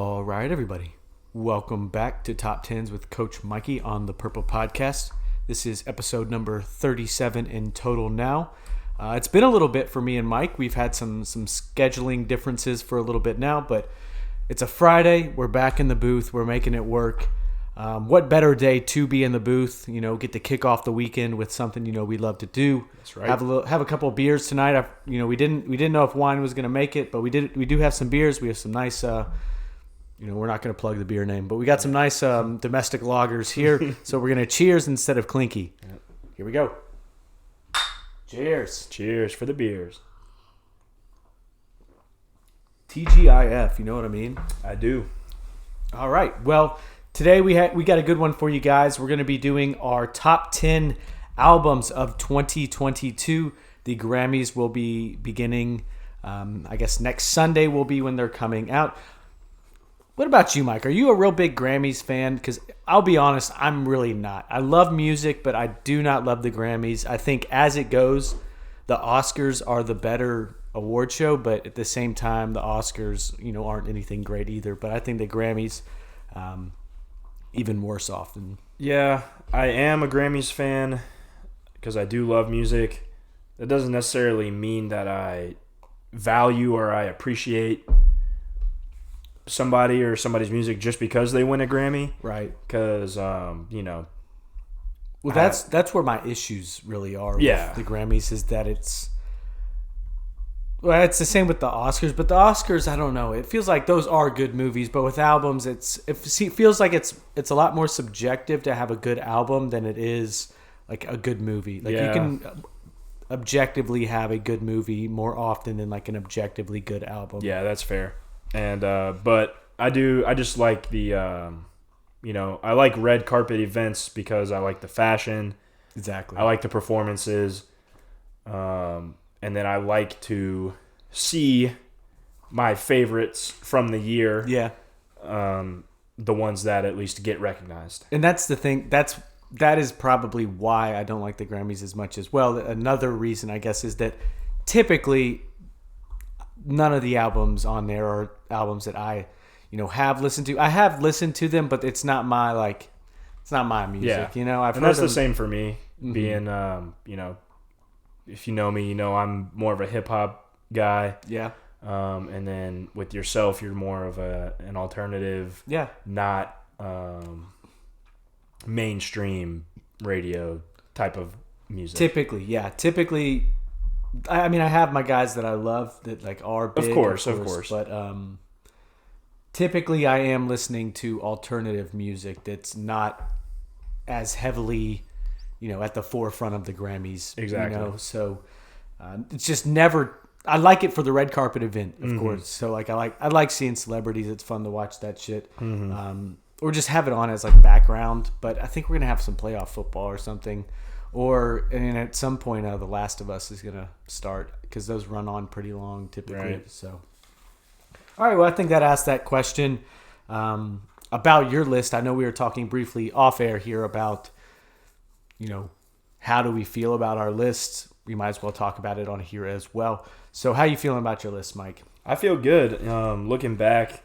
All right, everybody. Welcome back to Top 10s with Coach Mikey on the Purple Podcast. This is episode number 37 in total now. It's been a little bit for me and Mike. We've had some scheduling differences for a little bit now, but it's a Friday. We're back in the booth. We're making it work. What better day to be in the booth? You know, get to kick off the weekend with something we love to do. That's right. Have a couple of beers tonight. We didn't know if wine was going to make it, but we do have some beers. We have some nice. We're not going to plug the beer name, but we got some nice domestic lagers here. So we're going to cheers instead of clinky. Yep. Here we go. Cheers. Cheers for the beers. TGIF, you know what I mean? I do. All right. Well, today we got a good one for you guys. We're going to be doing our top 10 albums of 2022. The Grammys will be beginning, I guess next Sunday will be when they're coming out. What about you, Mike? Are you a real big Grammys fan? Because I'll be honest, I'm really not. I love music, but I do not love the Grammys. I think as it goes, the Oscars are the better award show, but at the same time, the Oscars, aren't anything great either. But I think the Grammys, even worse often. Yeah, I am a Grammys fan because I do love music. That doesn't necessarily mean that I value or I appreciate somebody or somebody's music just because they win a Grammy, right? Because well, that's where my issues really are. Yeah, with the Grammys is that it's the same with the Oscars, but the Oscars, I don't know. It feels like those are good movies, but with albums, it feels like it's a lot more subjective to have a good album than it is like a good movie. Like you can objectively have a good movie more often than like an objectively good album. Yeah, that's fair. And but I just like the I like red carpet events because I like the fashion. Exactly. I like the performances. And then I like to see my favorites from the year. Yeah. The ones that at least get recognized. And that's the thing. That is probably why I don't like the Grammys as much as well. Another reason, I guess, is that typically none of the albums on there are albums that I, have listened to. I have listened to them, but it's not my music. Yeah. I've and heard that's them. the same for me. Mm-hmm. Being, if you know me, I'm more of a hip hop guy. Yeah. And then with yourself, you're more of an alternative. Yeah. Not mainstream radio type of music. Typically, I mean, I have my guys that I love that like are big, of course. But typically, I am listening to alternative music that's not as heavily, at the forefront of the Grammys. Exactly. So it's just never. I like it for the red carpet event, of course. So like I like seeing celebrities. It's fun to watch that shit. Mm-hmm. Or just have it on as like background. But I think we're gonna have some playoff football or something. And at some point, The Last of Us is going to start because those run on pretty long typically. Right. So, all right. Well, I think that asked that question about your list. I know we were talking briefly off air here about, how do we feel about our list? We might as well talk about it on here as well. So, how you feeling about your list, Mike? I feel good. Looking back,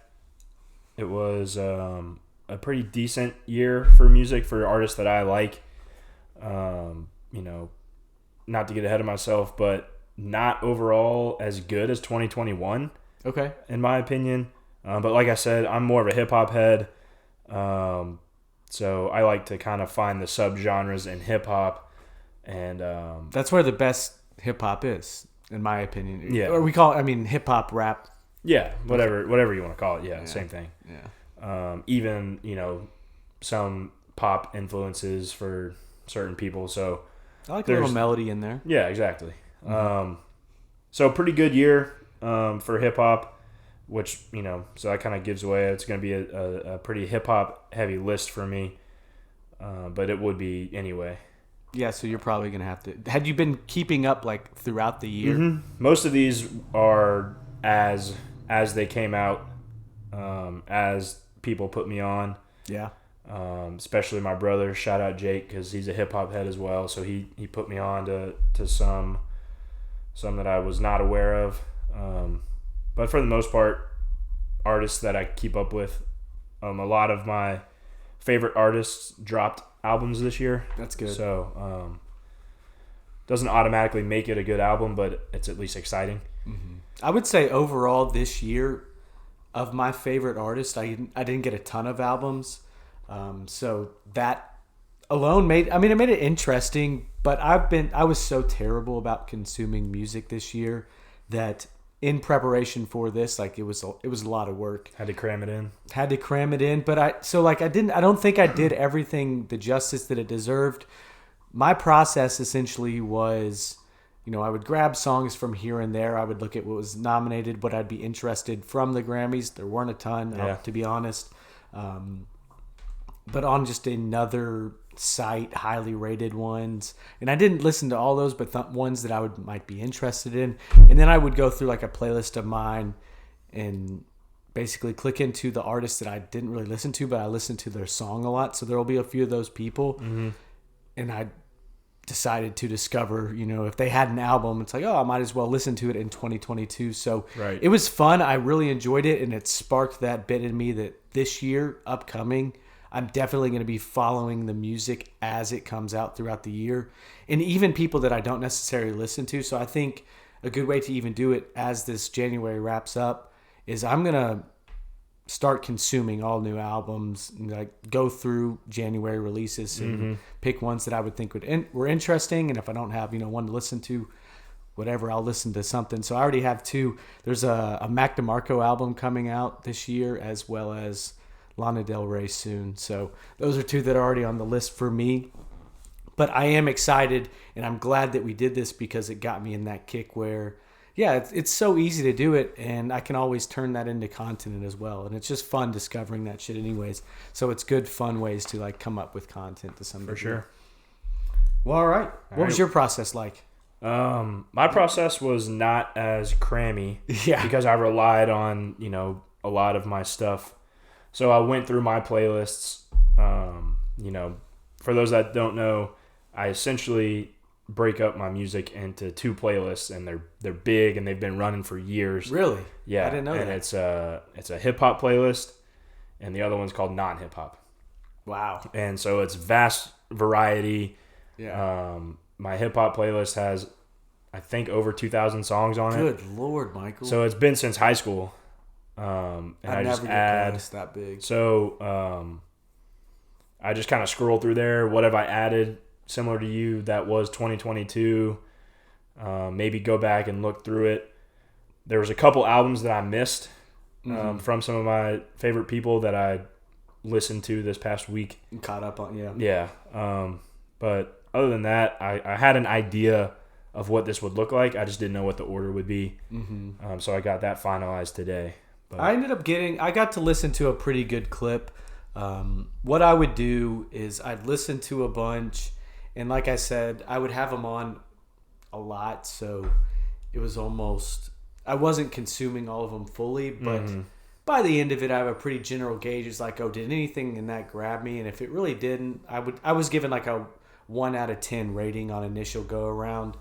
it was a pretty decent year for music for artists that I like. Not to get ahead of myself, but not overall as good as 2021. Okay. In my opinion. But like I said, I'm more of a hip hop head. So I like to kind of find the subgenres in hip hop, and that's where the best hip hop is, in my opinion. Yeah. Or we call it, hip hop, rap. Yeah. Whatever you want to call it. Yeah. Same thing. Yeah. Even, some pop influences for certain people, so I like a little melody in there. Yeah, exactly. Mm-hmm. So pretty good year for hip hop, which so that kind of gives away. It's going to be a pretty hip hop heavy list for me, but it would be anyway. Yeah, so you're probably going to have to. Had you been keeping up like throughout the year? Mm-hmm. Most of these are as they came out, as people put me on. Yeah. Especially my brother, shout out Jake, because he's a hip hop head as well. So he put me on to some that I was not aware of. But for the most part, artists that I keep up with. A lot of my favorite artists dropped albums this year. That's good. So doesn't automatically make it a good album, but it's at least exciting. Mm-hmm. I would say overall this year, of my favorite artists, I didn't get a ton of albums, so that alone made it interesting. But I was so terrible about consuming music this year that in preparation for this, like it was a lot of work. Had to cram it in. But I don't think I did everything the justice that it deserved. My process essentially was, I would grab songs from here and there. I would look at what was nominated, what I'd be interested from the Grammys. There weren't a ton, to be honest. But on just another site, highly rated ones. And I didn't listen to all those, but ones that I might be interested in. And then I would go through like a playlist of mine and basically click into the artists that I didn't really listen to, but I listened to their song a lot. So there will be a few of those people. Mm-hmm. And I decided to discover, if they had an album, it's like, I might as well listen to it in 2022. So right. It was fun. I really enjoyed it, and it sparked that bit in me that this year, upcoming, I'm definitely going to be following the music as it comes out throughout the year, and even people that I don't necessarily listen to. So I think a good way to even do it as this January wraps up is I'm going to start consuming all new albums, and like go through January releases and pick ones that I would think were interesting. And if I don't have, one to listen to, whatever, I'll listen to something. So I already have two. There's a Mac DeMarco album coming out this year, as well as Lana Del Rey soon. So those are two that are already on the list for me. But I am excited, and I'm glad that we did this because it got me in that kick where, it's so easy to do it, and I can always turn that into content as well. And it's just fun discovering that shit anyways. So it's good, fun ways to like come up with content to some degree. For sure. Well, all right. What was your process like? My process was not as crammy because I relied on, a lot of my stuff. So I went through my playlists. For those that don't know, I essentially break up my music into two playlists, and they're big, and they've been running for years. Really? Yeah. I didn't know that. And it's a hip hop playlist, and the other one's called non-hip hop. Wow. And so it's vast variety. Yeah. My hip hop playlist has, I think, over 2,000 songs on it. Good Lord, Michael. So it's been since high school. And I just add that big. So I just kind of scroll through there. What have I added similar to you that was 2022? Maybe go back and look through it. There was a couple albums that I missed from some of my favorite people that I listened to this past week. And caught up on, Yeah. But other than that, I had an idea of what this would look like. I just didn't know what the order would be. Mm-hmm. So I got that finalized today. But I got to listen to a pretty good clip. What I would do is I'd listen to a bunch, and like I said, I would have them on a lot, so it was almost, I wasn't consuming all of them fully, but by the end of it, I have a pretty general gauge. It's like, did anything in that grab me? And if it really didn't, I was given like a 1 out of 10 rating on initial go around.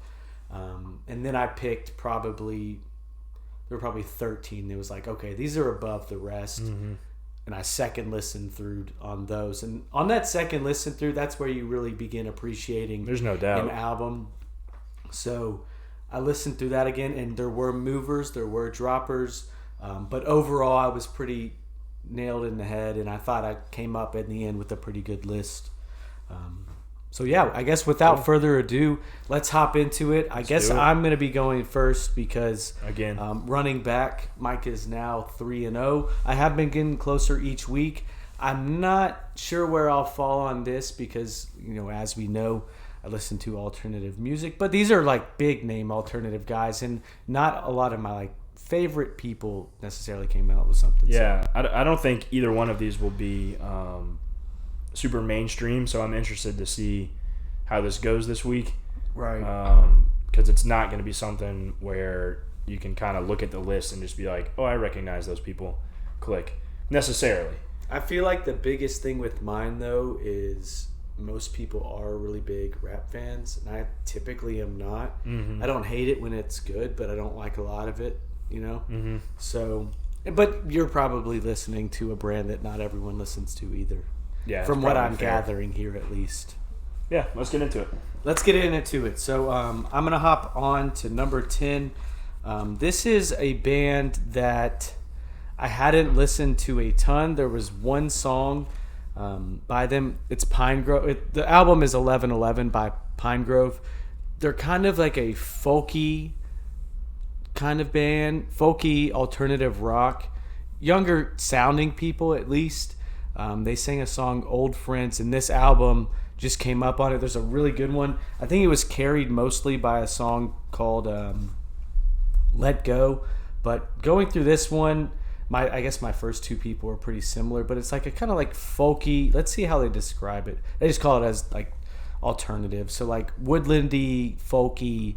And then I picked there were probably 13. It was like, okay, these are above the rest. Mm-hmm. And I second listened through on those. And on that second listen through, that's where you really begin appreciating There's no doubt. an album. So I listened through that again, and there were movers, there were droppers. But overall, I was pretty nailed in the head, and I thought I came up in the end with a pretty good list. So yeah, I guess without further ado, let's hop into it. I guess I'm going to be going first because again, running back, Mike is now 3-0. I have been getting closer each week. I'm not sure where I'll fall on this because, as we know, I listen to alternative music, but these are like big name alternative guys, and not a lot of my favorite people necessarily came out with something. Yeah, so I don't think either one of these will be super mainstream, so I'm interested to see how this goes this week. Right. Because it's not going to be something where you can kind of look at the list and just be like, I recognize those people. Click. Necessarily. I feel like the biggest thing with mine, though, is most people are really big rap fans, and I typically am not. Mm-hmm. I don't hate it when it's good, but I don't like a lot of it, Mm-hmm. So But you're probably listening to a brand that not everyone listens to either. Yeah, from what I'm fair. gathering here, at least. Yeah, let's get into it. Let's get into it. So I'm going to hop on to number 10. This is a band that I hadn't listened to a ton. There was one song by them. It's Pine Grove. The album is 1111 by Pine Grove. They're kind of like a folky kind of band, folky alternative rock, younger sounding people at least. They sang a song Old Friends, and this album just came up on it. There's a really good one. I think it was carried mostly by a song called Let Go. But going through this one, I guess my first two people are pretty similar, but it's like a kind of like folky. Let's see how they describe it. They just call it as like alternative. So like woodlandy, folky,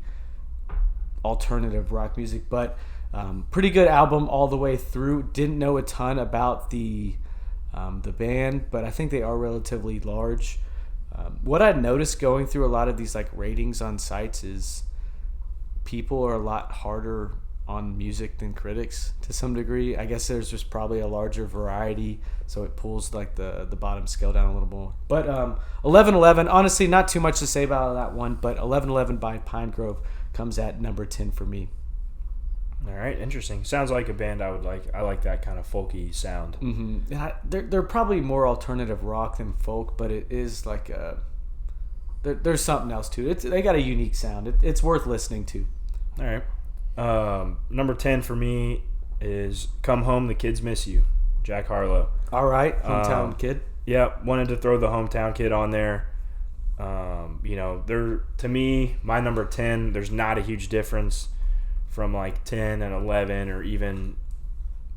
alternative rock music. But pretty good album all the way through. Didn't know a ton about the band, but I think they are relatively large. What I noticed going through a lot of these like ratings on sites is people are a lot harder on music than critics to some degree. I guess there's just probably a larger variety, so it pulls like the bottom scale down a little more. But 1111, honestly, not too much to say about that one, but 1111 by Pine Grove comes at number 10 for me. All right, interesting. Sounds like a band I would like. I like that kind of folky sound. Mm-hmm. They're probably more alternative rock than folk, but it is like there's something else to it. They got a unique sound. It's worth listening to. All right. Number 10 for me is Come Home, the Kids Miss You, Jack Harlow. All right, hometown kid. Yeah, wanted to throw the hometown kid on there. They're, to me, my number 10, there's not a huge difference from like 10 and 11 or even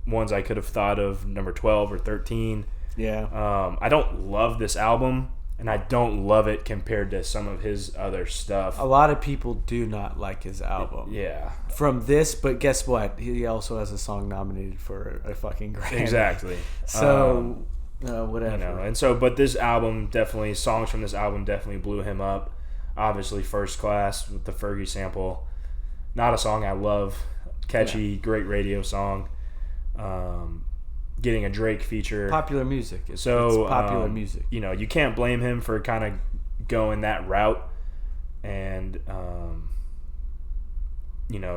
ones I could have thought of number 12 or 13. Yeah. I don't love this album, and I don't love it compared to some of his other stuff. A lot of people do not like his album. Yeah. From this, but guess what? He also has a song nominated for a fucking Grammy. Exactly. So, whatever. But this album definitely, songs from this album definitely blew him up. Obviously, First Class with the Fergie sample. Not a song I love. Catchy, Great radio song. Getting a Drake feature. Popular music. It's popular music. You can't blame him for kind of going that route. And,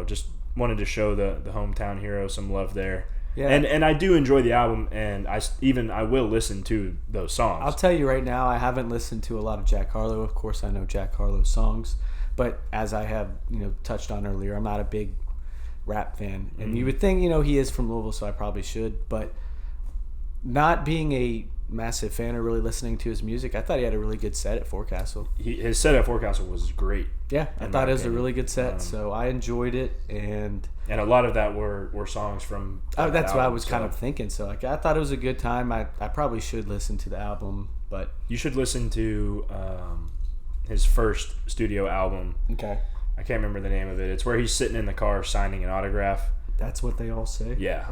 just wanted to show the hometown hero some love there. Yeah. And I do enjoy the album, and I will listen to those songs. I'll tell you right now, I haven't listened to a lot of Jack Harlow. Of course, I know Jack Harlow's songs. But as I have, touched on earlier, I'm not a big rap fan. And you would think, he is from Louisville, so I probably should. But not being a massive fan or really listening to his music, I thought he had a really good set at Forecastle. His set at Forecastle was great. Yeah, I thought it was a really good set, so I enjoyed it. And a lot of that were songs from that's what I was kind of thinking. So I thought it was a good time. I probably should listen to the album. But you should listen to his first studio album. Okay. I can't remember the name of it. It's where he's sitting in the car signing an autograph. That's what they all say? Yeah.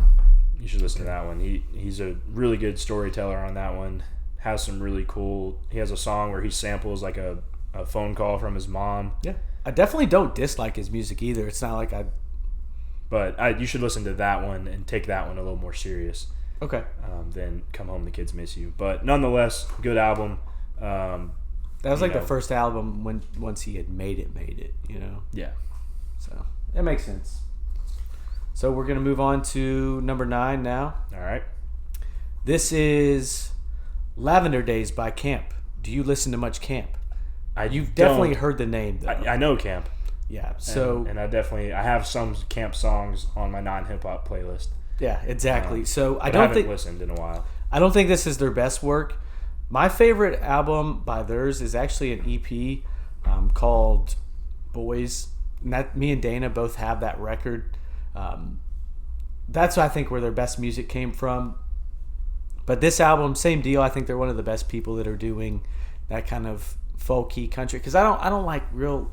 You should listen to that one. He's a really good storyteller on that one. Has some really cool... He has a song where he samples like a phone call from his mom. Yeah. I definitely don't dislike his music either. It's not like I... But you should listen to that one and take that one a little more serious. Okay. Than Come Home, the Kids Miss You. But nonetheless, good album. That was like the first album once he had made it, Yeah. So, that makes sense. So, we're going to move on to number 9 now. All right. This is Lavender Days by Camp. Do you listen to much Camp? You've definitely heard the name, though. I know Camp. Yeah. So and I have some Camp songs on my non-hip-hop playlist. Yeah, exactly. So, I haven't listened in a while. I don't think this is their best work. My favorite album by theirs is actually an EP called Boys. And me and Dana both have that record. That's I think where their best music came from. But this album, same deal. I think they're one of the best people that are doing that kind of folky country. Because I don't like real.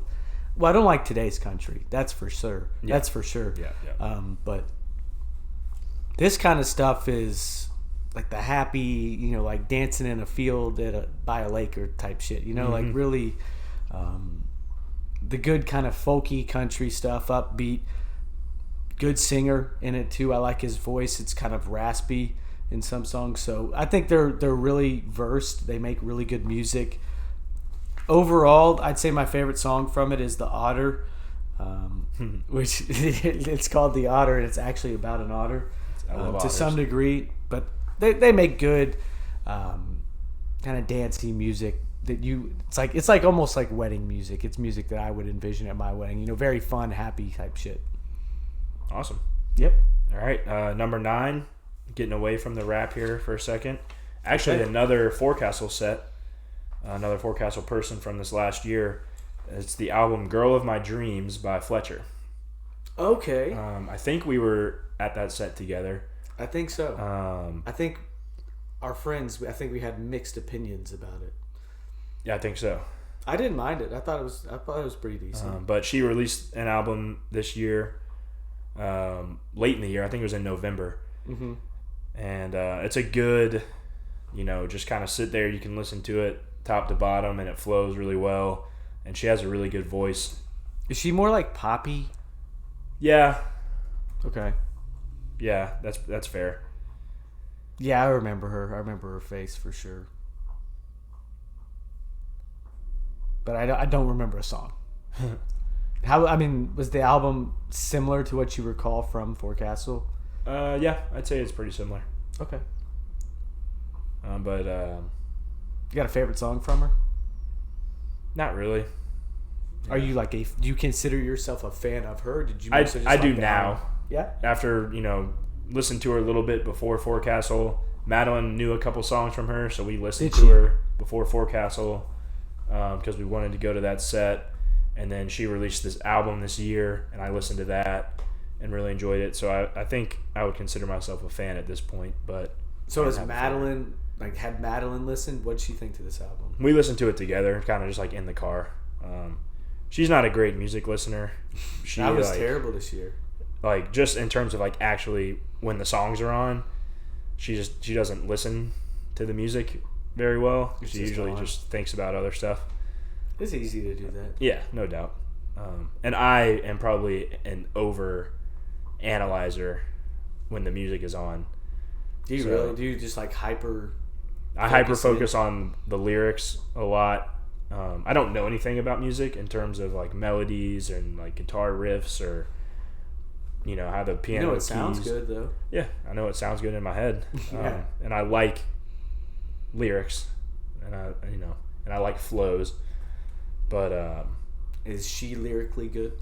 Well, I don't like today's country. That's for sure. Yeah. That's for sure. Yeah. But this kind of stuff is like the happy, like dancing in a field by a lake or type shit. Like really the good kind of folky country stuff, upbeat. good singer in it too. I like his voice. It's kind of raspy in some songs. So I think they're really versed. They make really good music. Overall, I'd say my favorite song from it is The Otter, which it's called The Otter, and it's actually about an otter to some degree. But they make good kind of dancey music that it's like almost like wedding music. It's music that I would envision at my wedding. Very fun, happy type shit. Awesome. Yep. All right, number 9, getting away from the rap here for a second. Actually, another Forecastle set. Another Forecastle person from this last year. It's the album Girl of My Dreams by Fletcher. Okay. I think we were at that set together. I think so. I think our friends, we had mixed opinions about it. Yeah, I think so. I didn't mind it. I thought it was pretty decent. But she released an album this year, late in the year. I think it was in November. Mm-hmm. And it's a good, just kind of sit there. You can listen to it top to bottom, and it flows really well. And she has a really good voice. Is she more like poppy? Yeah. Okay. Yeah, that's fair. Yeah, I remember her. I remember her face for sure. But I don't remember a song. Was the album similar to what you recall from Forecastle? Yeah, I'd say it's pretty similar. Okay. But you got a favorite song from her? Not really. Are you do you consider yourself a fan of her? Did you? I do now. Yeah. After listened to her a little bit before Forecastle. Madeline knew a couple songs from her, so we listened to her before Forecastle because we wanted to go to that set. And then she released this album this year, and I listened to that and really enjoyed it. So I think I would consider myself a fan at this point. But so has Madeline had Madeline listened? What did she think to this album? We listened to it together, kind of just in the car. She's not a great music listener. I was terrible this year. Just in terms of actually when the songs are on, she doesn't listen to the music very well. She usually just thinks about other stuff. It's easy to do that. Yeah, no doubt. And I am probably an over analyzer when the music is on. Do you really? Do you just hyper? I hyper focus on the lyrics a lot. I don't know anything about music in terms of melodies and guitar riffs or how the piano it keys. Sounds good though. Yeah, I know it sounds good in my head. Yeah. And I like lyrics, and I like flows. But is she lyrically good?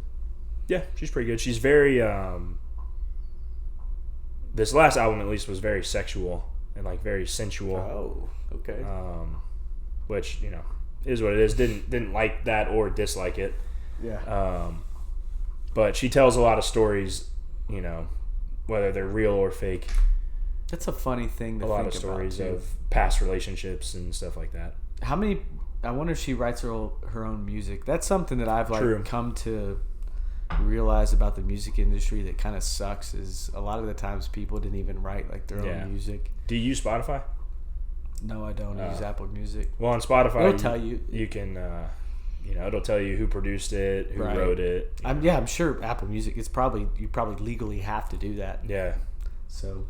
Yeah, she's pretty good. She's very this last album at least was very sexual and very sensual. Oh, okay. Which is what it is. Didn't like that or dislike it. Yeah. But she tells a lot of stories, whether they're real or fake. That's a funny thing to think about. A lot of stories of past relationships and stuff like that. I wonder if she writes her own music. That's something that I've come to realize about the music industry that kind of sucks is a lot of the times people didn't even write their own music. Do you use Spotify? No, I don't. I use Apple Music. Well, on Spotify, it'll tell you. You can, it'll tell you who produced it, who wrote it. I'm sure Apple Music. You probably legally have to do that. Yeah. So,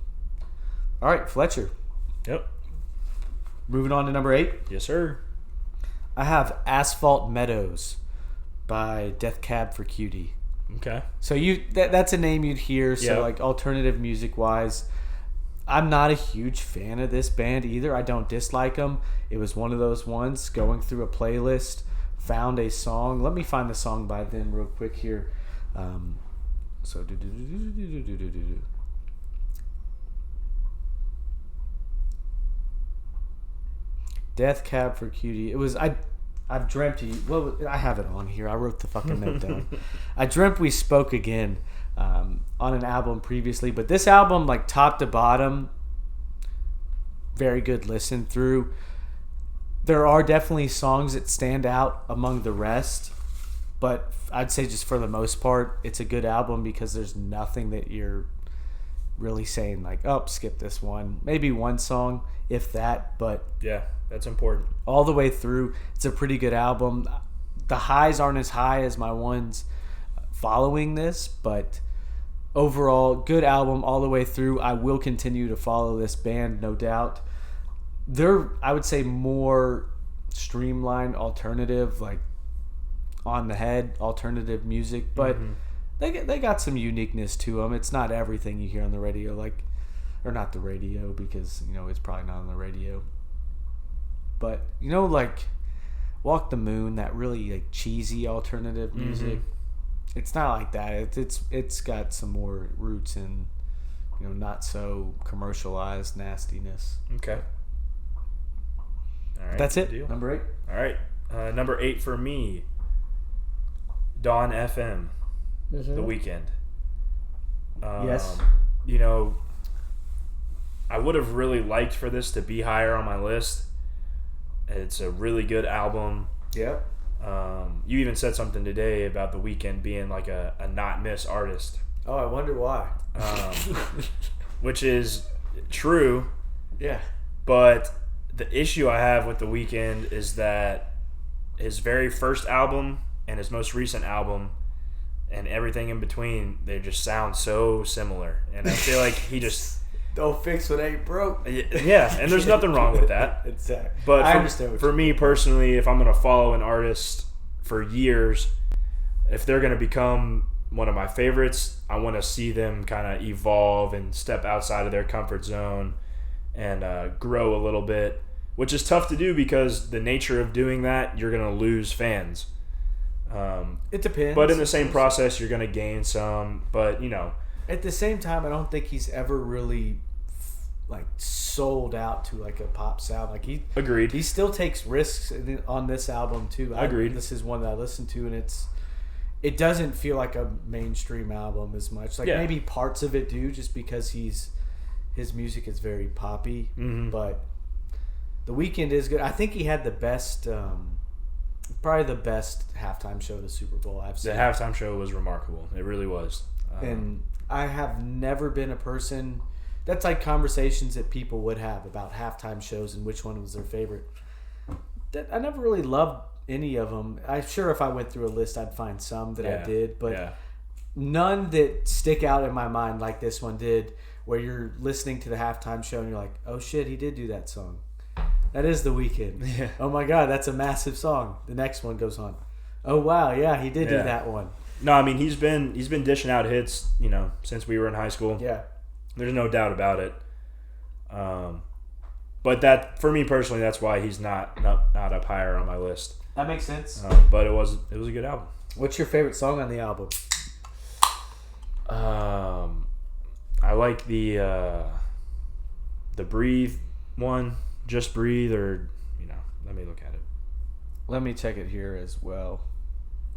all right, Fletcher. Yep. Moving on to number 8. Yes, sir. I have Asphalt Meadows by Death Cab for Cutie. Okay. So that's a name you'd hear. So alternative music wise, I'm not a huge fan of this band either. I don't dislike them. It was one of those ones going through a playlist, found a song. Let me find the song by them real quick here. Death Cab for Cutie. It was I've dreamt you. Well, I have it on here. I wrote the fucking note down. I dreamt we spoke again on an album previously, but this album, top to bottom, very good listen through. There are definitely songs that stand out among the rest, but I'd say just for the most part, it's a good album because there's nothing that you're really saying skip this one. Maybe one song, if that, but yeah, that's important. All the way through, it's a pretty good album. The highs aren't as high as my ones following this, but overall, good album all the way through. I will continue to follow this band, no doubt. They're, I would say, more streamlined alternative, like on the head alternative music, but they got some uniqueness to them. It's not everything you hear on the radio, like, or not the radio, because it's probably not on the radio. But like Walk the Moon, that really like cheesy alternative music. It's not like that. It's got some more roots in not so commercialized nastiness. Okay. All right. That's it. Deal. Number 8. All right. Number 8 for me. Dawn FM. The Weekend. Yes. I would have really liked for this to be higher on my list. It's a really good album. Yep. You even said something today about The Weeknd being like a not miss artist. Oh, I wonder why. Which is true. Yeah. But the issue I have with The Weeknd is that his very first album and his most recent album and everything in between, they just sound so similar. And I feel like he just... Don't fix what ain't broke. Yeah, and there's nothing wrong with that. Exactly. But I understand for me personally, if I'm going to follow an artist for years, if they're going to become one of my favorites, I want to see them kind of evolve and step outside of their comfort zone and grow a little bit, which is tough to do because the nature of doing that, you're going to lose fans. It depends. But in the same process, you're going to gain some. But, at the same time, I don't think he's ever really like sold out to like a pop sound. Like Agreed. He still takes risks on this album too. Agreed. This is one that I listened to, and it doesn't feel like a mainstream album as much. Like maybe parts of it do, just because his music is very poppy. But The Weeknd is good. I think he had the best, probably the best halftime show of the Super Bowl I've seen. The halftime show was remarkable. It really was. And I have never been a person... That's like conversations that people would have about halftime shows and which one was their favorite. I never really loved any of them. I'm sure if I went through a list, I'd find some that I did. But none that stick out in my mind like this one did, where you're listening to the halftime show and you're like, oh shit, he did do that song. That is The Weeknd. Yeah. Oh my God, that's a massive song. The next one goes on. Oh wow, yeah, he did do that one. No, I mean he's been dishing out hits, since we were in high school. Yeah, there's no doubt about it. But that, for me personally, that's why he's not up higher on my list. That makes sense. But it was a good album. What's your favorite song on the album? I like the Breathe one, Just Breathe, or let me look at it. Let me check it here as well.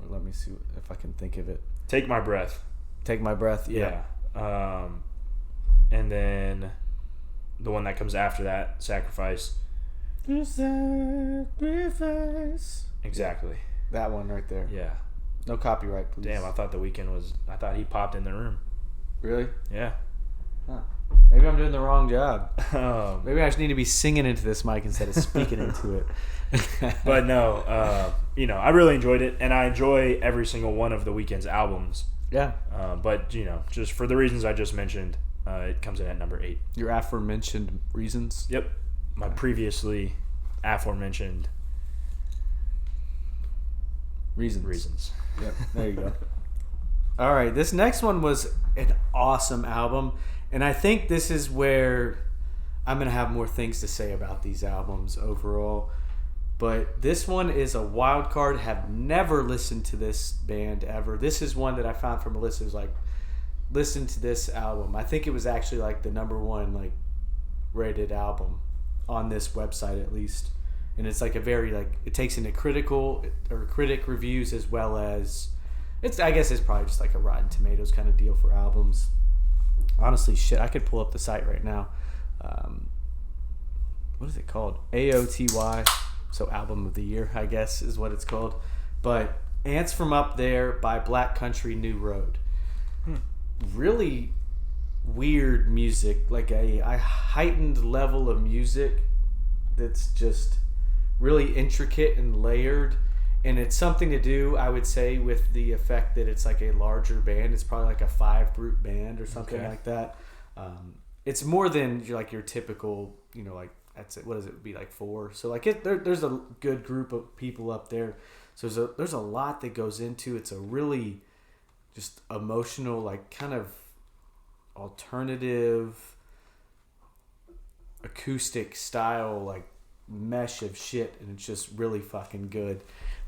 Or let me see if I can think of it. Take My Breath. Take My Breath, yeah. And then the one that comes after that, Sacrifice. Sacrifice. Exactly. That one right there. Yeah. No copyright, please. Damn, I thought The Weeknd I thought he popped in the room. Really? Yeah. Huh. Maybe I'm doing the wrong job. Maybe I just need to be singing into this mic instead of speaking into it. But no, I really enjoyed it, and I enjoy every single one of The Weeknd's albums. Yeah. But, just for the reasons I just mentioned, it comes in at number 8. Your aforementioned reasons? Yep. My previously aforementioned reasons. Yep. There you go. All right. This next one was an awesome album. And I think this is where I'm going to have more things to say about these albums overall. But this one is a wild card. Have never listened to this band ever. This is one that I found from a list. It was like, listen to this album. I think it was actually like the number 1 rated album on this website at least. And it's like a very it takes into critic reviews as well as I guess it's probably just like a Rotten Tomatoes kind of deal for albums. Honestly, shit, I could pull up the site right now. What is it called? AOTY. So Album of the Year, I guess, is what it's called. But Ants from Up There by Black Country New Road. Really weird music, like a heightened level of music that's just really intricate and layered. And it's something to do, I would say, with the effect that it's like a larger band. It's probably like a 5-group band or something like that. It's more than your typical, like that's it. What does it be like 4? So like there's a good group of people up there. So there's a lot that goes into. It's a really just emotional, like kind of alternative, acoustic style, like mesh of shit, and it's just really fucking good.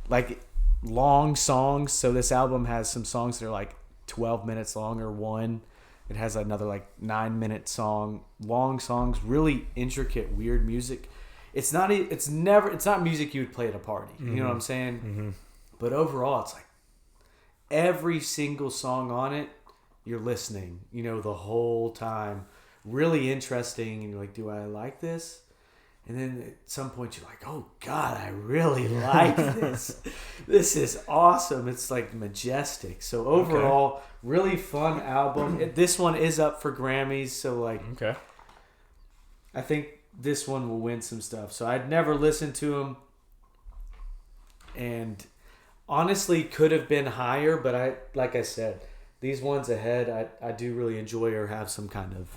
Like long songs. So this album has some songs that are like 12 minutes long or one. It has another like 9-minute song. Long songs, really intricate, weird music. It's not music you would play at a party. You know what I'm saying? Mm-hmm. But overall, it's like every single song on it, you're listening, the whole time. Really interesting, and you're like, do I like this? And then at some point you're like, oh God, I really like this. This is awesome. It's like majestic. So overall, really fun album. This one is up for Grammys. So like, I think this one will win some stuff. So I'd never listened to him, and honestly could have been higher. But like I said, these ones ahead, I do really enjoy or have some kind of,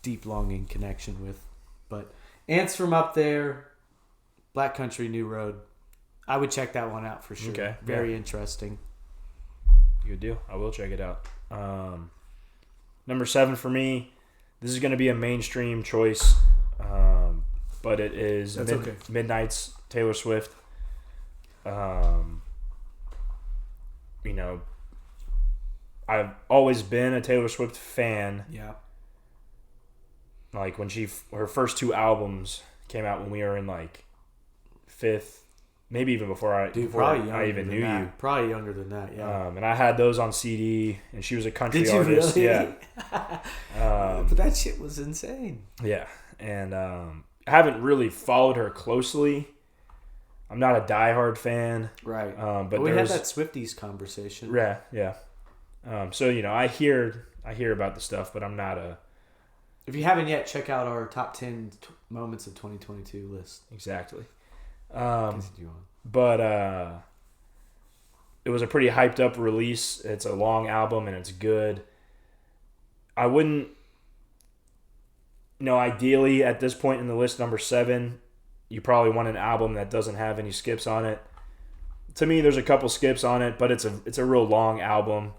deep longing connection with. But Ants from Up There, Black Country, New Road. I would check that one out for sure. Okay. Very interesting. Good deal. I will check it out. Number 7 for me. This is going to be a mainstream choice, but it is Midnight's Taylor Swift. I've always been a Taylor Swift fan. Yeah. Like when her first 2 albums came out when we were in like 5th, maybe even before I even knew you. Probably younger than that, yeah. And I had those on CD, and she was a country artist. Really? Yeah. But that shit was insane. Yeah, and I haven't really followed her closely. I'm not a diehard fan. Right. But we had that Swifties conversation. Yeah, yeah. So I hear about the stuff, but I'm not a. If you haven't yet, check out our top 10 moments of 2022 list. Exactly. But it was a pretty hyped up release. It's a long album and it's good. I wouldn't, ideally at this point in the list, number 7, you probably want an album that doesn't have any skips on it. To me, there's a couple skips on it, but it's a real long album.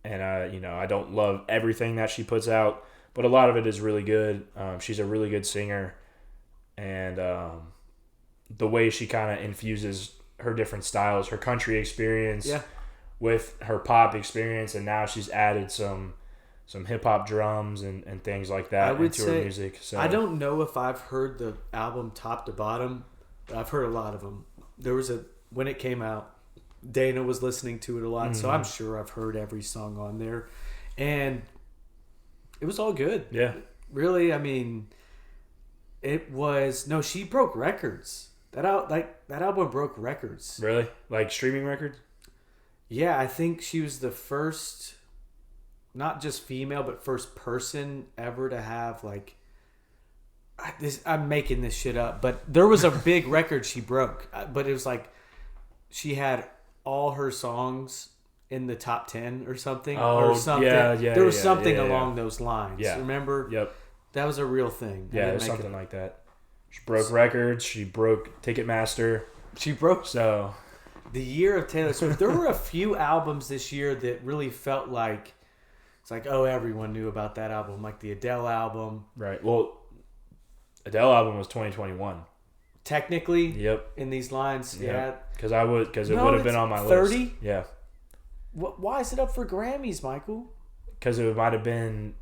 And I don't love everything that she puts out, but a lot of it is really good. She's a really good singer, and the way she kind of infuses her different styles, her country experience with her pop experience, and now she's added some hip hop drums and things like that into her music. So I don't know if I've heard the album top to bottom, but I've heard a lot of them. There was when it came out, Dana was listening to it a lot, so I'm sure I've heard every song on there, and it was all good. Yeah, really. I mean, she broke records. That album broke records. Really, like streaming records. Yeah, I think she was the first, not just female, but first person ever to have like this. I'm making this shit up, but there was a big record she broke, but it was like she had all her songs in the top 10 or something. Oh, or something. Yeah. There was something along those lines. Yeah. Remember? Yep. That was a real thing. Yeah, it was something like that. She broke records. She broke Ticketmaster. So the year of Taylor Swift. There were a few albums this year that really felt like it's like, oh, everyone knew about that album, like the Adele album. Right. Well, Adele album was 2021. Technically, yep. In these lines, yeah. Because it would have been on my 30? list. 30? Yeah. Why is it up for Grammys, Michael? Because it might have been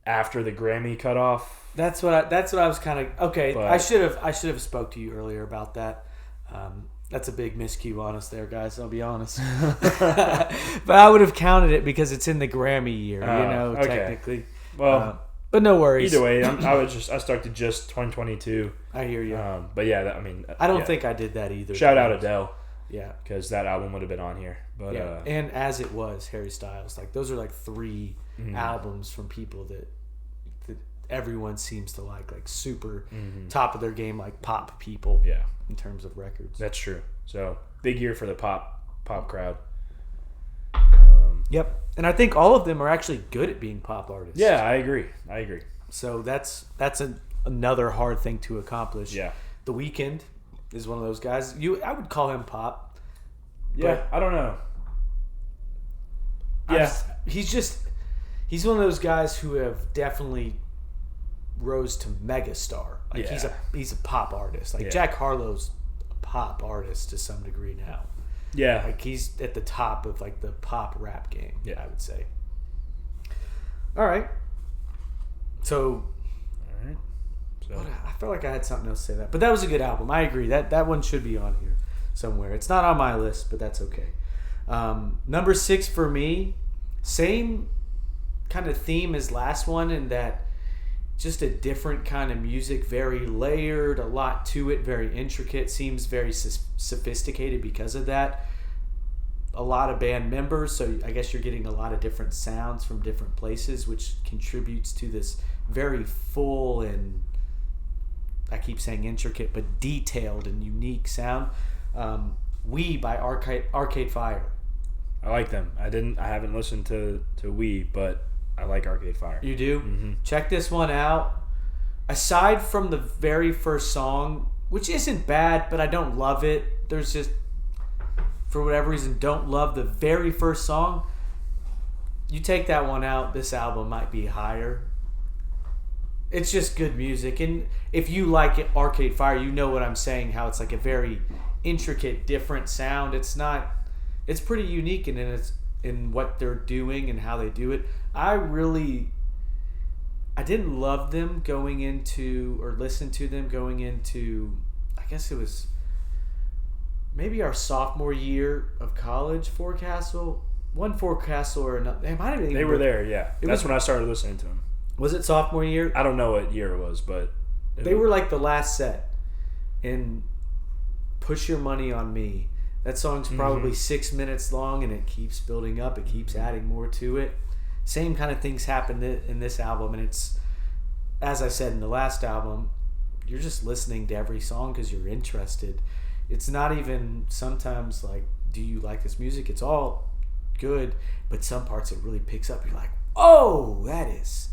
after the Grammy cutoff. That's what I was kind of okay. But I should have spoke to you earlier about that. That's a big miscue on us there, guys. I'll be honest. But I would have counted it because it's in the Grammy year, okay. technically. Well. But no worries. Either way, I stuck to just 2022. I hear you. But yeah, I don't think I did that either. Shout out Adele. Yeah, because that album would have been on here. But and As It Was, Harry Styles. Like those are like 3 albums from people that everyone seems to like super top of their game, like pop people. Yeah. In terms of records. That's true. So big year for the pop crowd. Yep. And I think all of them are actually good at being pop artists. Yeah, I agree. So that's another hard thing to accomplish. Yeah. The Weeknd is one of those guys. I would call him pop. Yeah, I don't know. Yeah. He's one of those guys who have definitely rose to megastar. Like he's a pop artist. Like Jack Harlow's a pop artist to some degree now. Yeah. Like he's at the top of like the pop rap game, I would say. All right. So I felt like I had something else to say that. But that was a good album. I agree. That one should be on here somewhere. It's not on my list, but that's okay. Number 6 for me, same kind of theme as last one in that just a different kind of music, very layered, a lot to it, very intricate, seems very sophisticated because of that. A lot of band members, so I guess you're getting a lot of different sounds from different places, which contributes to this very full and, I keep saying intricate, but detailed and unique sound. We by Arcade Fire. I like them. I haven't listened to We, but I like Arcade Fire. You do? Mm-hmm. Check this one out. Aside from the very first song, which isn't bad, but I don't love it. There's just, for whatever reason, don't love the very first song. You take that one out, this album might be higher. It's just good music. And if you like it, Arcade Fire, you know what I'm saying, how it's like a very intricate, different sound. It's pretty unique in what they're doing and how they do it. I didn't love them going into, or listen to them going into, I guess it was maybe our sophomore year of college. One Forecastle or another. They were there, yeah. That's when I started listening to them. Was it sophomore year? I don't know what year it was, but they were like the last set in Push Your Money on Me. That song's probably 6 minutes long, and it keeps building up. It keeps adding more to it. Same kind of things happen in this album, and it's, as I said in the last album, you're just listening to every song because you're interested. It's not even sometimes like, do you like this music? It's all good, but some parts it really picks up. You're like, oh, that is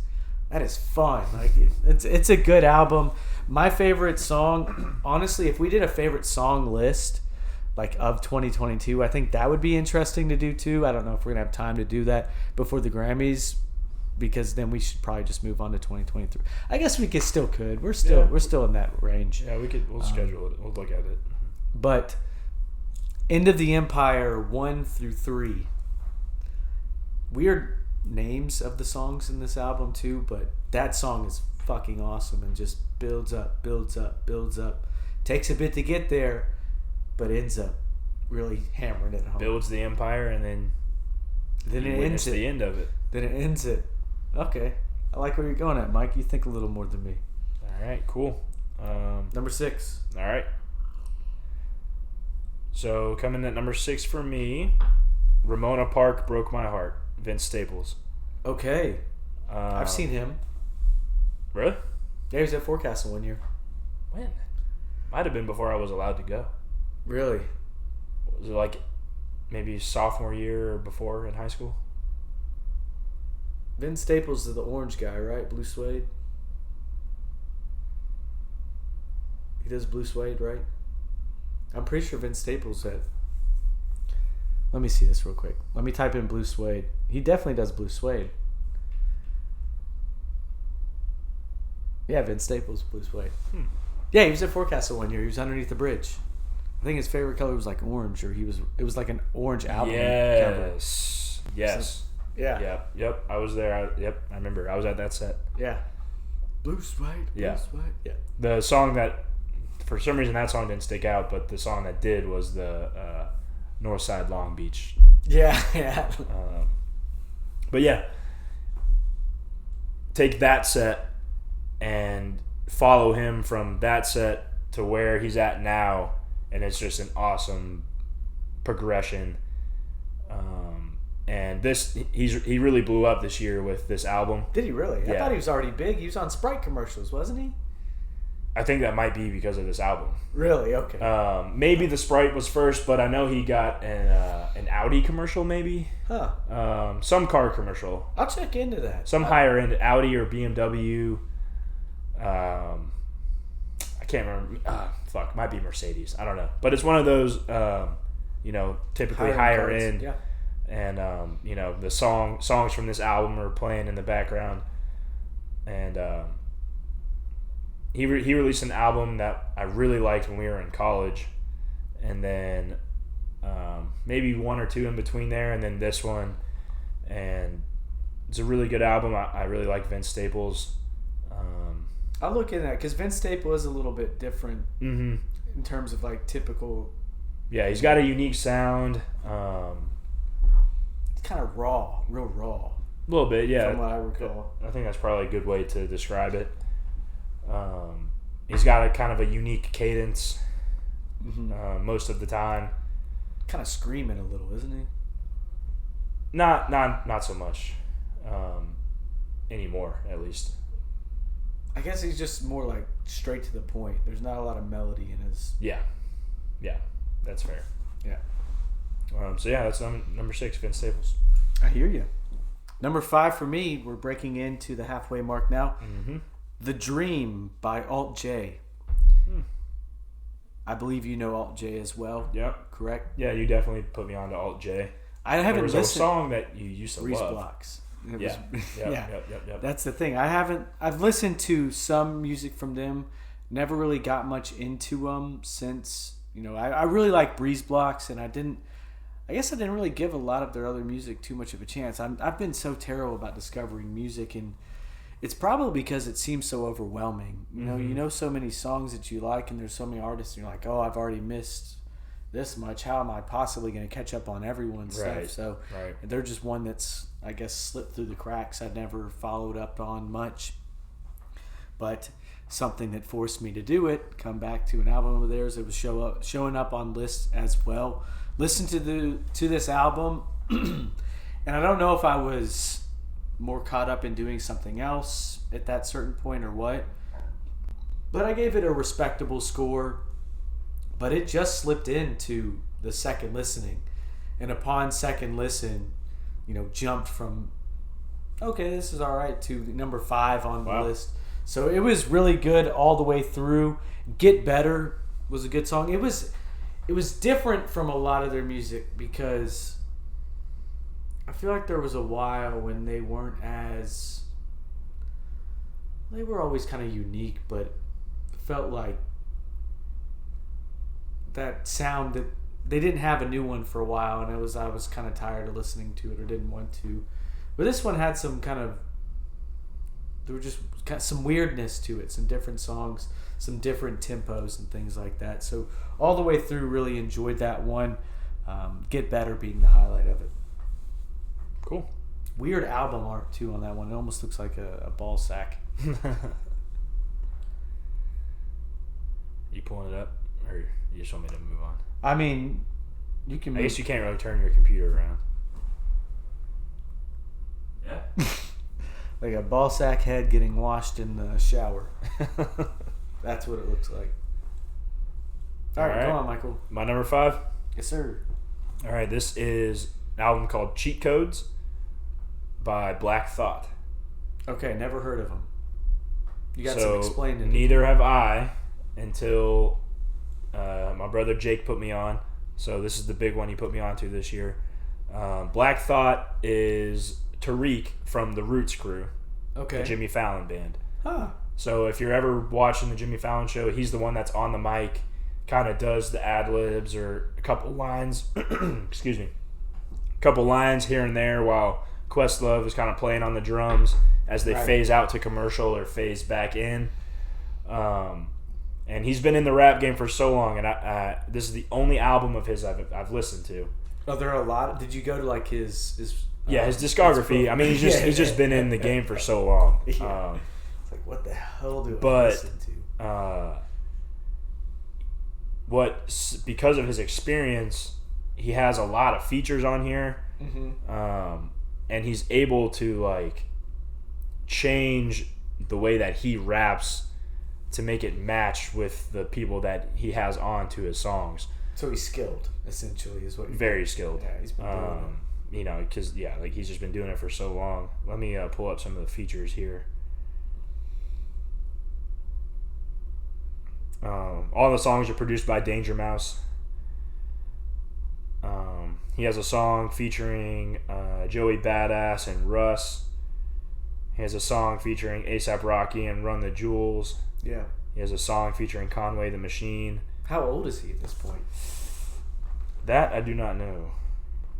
fun. Like it's a good album. My favorite song, honestly, if we did a favorite song list, like of 2022, I think that would be interesting to do too. I don't know if we're gonna have time to do that before the Grammys, because then we should probably just move on to 2023. I guess we could. We're still in that range. Yeah, we'll schedule it. We'll look at it. But End of the Empire 1 through 3. Weird names of the songs in this album too, but that song is fucking awesome and just builds up. Takes a bit to get there, but ends up really hammering it home. Builds the empire, and then it ends it. The end of it. Then it ends it. Okay, I like where you're going at, Mike. You think a little more than me. All right, cool. Number 6. All right. So coming at number 6 for me, Ramona Park, Broke My Heart, Vince Staples. Okay, I've seen him. Really? Yeah, he was at Forecastle one year. When? Might have been before I was allowed to go. Really? Was it like maybe sophomore year or before in high school? Vince Staples is the orange guy, right? Blue suede. He does blue suede, right? I'm pretty sure Vince Staples said. Let me see this real quick. Let me type in blue suede. He definitely does blue suede. Yeah, Vince Staples, blue suede. Yeah, he was at Forecastle one year. He was underneath the bridge. I think his favorite color was like orange, or it was like an orange album cover. Yes. So, yeah. Yep. I was there. I remember. I was at that set. Yeah. Blue suede. Yeah. Suede. Yeah. The song that, for some reason, that song didn't stick out, but the song that did was the Northside Long Beach. Yeah. But yeah, take that set and follow him from that set to where he's at now, and it's just an awesome progression. And he really blew up this year with this album. Did he really? Yeah. I thought he was already big. He was on Sprite commercials, wasn't he? I think that might be because of this album. Really? Okay. Maybe the Sprite was first, but I know he got an Audi commercial, maybe. Huh. Some car commercial. I'll check into that. Some higher end Audi or BMW. I can't remember. Might be Mercedes. I don't know. But it's one of those, typically higher end. Yeah. And the songs from this album are playing in the background. And he released an album that I really liked when we were in college, and then maybe one or two in between there, and then this one. And it's a really good album. I really like Vince Staples. I'll look into that because Vince Staples is a little bit different in terms of like typical. Yeah, he's got a unique sound. It's kind of raw, real raw. A little bit, yeah. From what I recall. I think that's probably a good way to describe it. He's got a kind of a unique cadence most of the time. Kind of screaming a little, isn't he? Not so much anymore, at least. I guess he's just more like straight to the point. There's not a lot of melody in his. Yeah, that's fair. Yeah. That's number 6, Vince Staples. I hear you. Number 5 for me. We're breaking into the halfway mark now. The Dream by Alt J. I believe you know Alt J as well. Yep. Correct? Yeah, you definitely put me on to Alt J. I haven't listened. There was a song that you used to Breeze love. Blocks. Yep. That's the thing. I've listened to some music from them. Never really got much into them since, I really like Breeze Blocks, and I guess I didn't really give a lot of their other music too much of a chance. I've been so terrible about discovering music, and it's probably because it seems so overwhelming. You know so many songs that you like, and there's so many artists, and you're like, oh, I've already missed this much. How am I possibly going to catch up on everyone's stuff? So they're just one that's, I guess, slipped through the cracks. I'd never followed up on much, but something that forced me to do it. Come back to an album of theirs that was showing up on lists as well. Listen to this album, and I don't know if I was more caught up in doing something else at that certain point or what, but I gave it a respectable score. But it just slipped into the second listening, and upon second listen, jumped from okay, this is all right to number 5 on the list. So it was really good all the way through. Get Better was a good song. It was different from a lot of their music because I feel like there was a while when they were always kind of unique, but felt like that sound that they didn't have a new one for a while, and I was kind of tired of listening to it or didn't want to. But this one had some there were just some weirdness to it, some different songs, some different tempos and things like that. So all the way through, really enjoyed that one. Get Better being the highlight of it. Cool. Weird album art too on that one. It almost looks like a ball sack. You pulling it up, or you just want me to move on? I mean, you can. I guess you can't really turn your computer around. Yeah. Like a ball sack head getting washed in the shower. That's what it looks like. All right, go on, Michael. My number 5? Yes, sir. All right, this is an album called Cheat Codes by Black Thought. Okay, never heard of them. You got some explaining. Neither have I until my brother Jake put me on. So this is the big one he put me on to this year. Black Thought is Tariq from the Roots Crew, the Jimmy Fallon band. Huh. So if you're ever watching the Jimmy Fallon show, he's the one that's on the mic, kind of does the ad-libs or a couple lines, excuse me, a couple lines here and there while Questlove is kind of playing on the drums as they phase out to commercial or phase back in. And he's been in the rap game for so long, and this is the only album of his I've listened to. Oh, there are a lot. Did you go to like his discography? I mean, he's just been in the game for so long. It's like, what the hell do I listen to? Because of his experience, he has a lot of features on here, And he's able to like change the way that he raps to make it match with the people that he has on to his songs. So he's skilled, essentially, is what you're very skilled. Yeah, he's been doing it. You know, because like he's just been doing it for so long. Let me pull up some of the features here. All the songs are produced by Danger Mouse. He has a song featuring Joey Badass and Russ. He has a song featuring A$AP Rocky and Run the Jewels. Yeah. He has a song featuring Conway the Machine. How old is he at this point? That I do not know.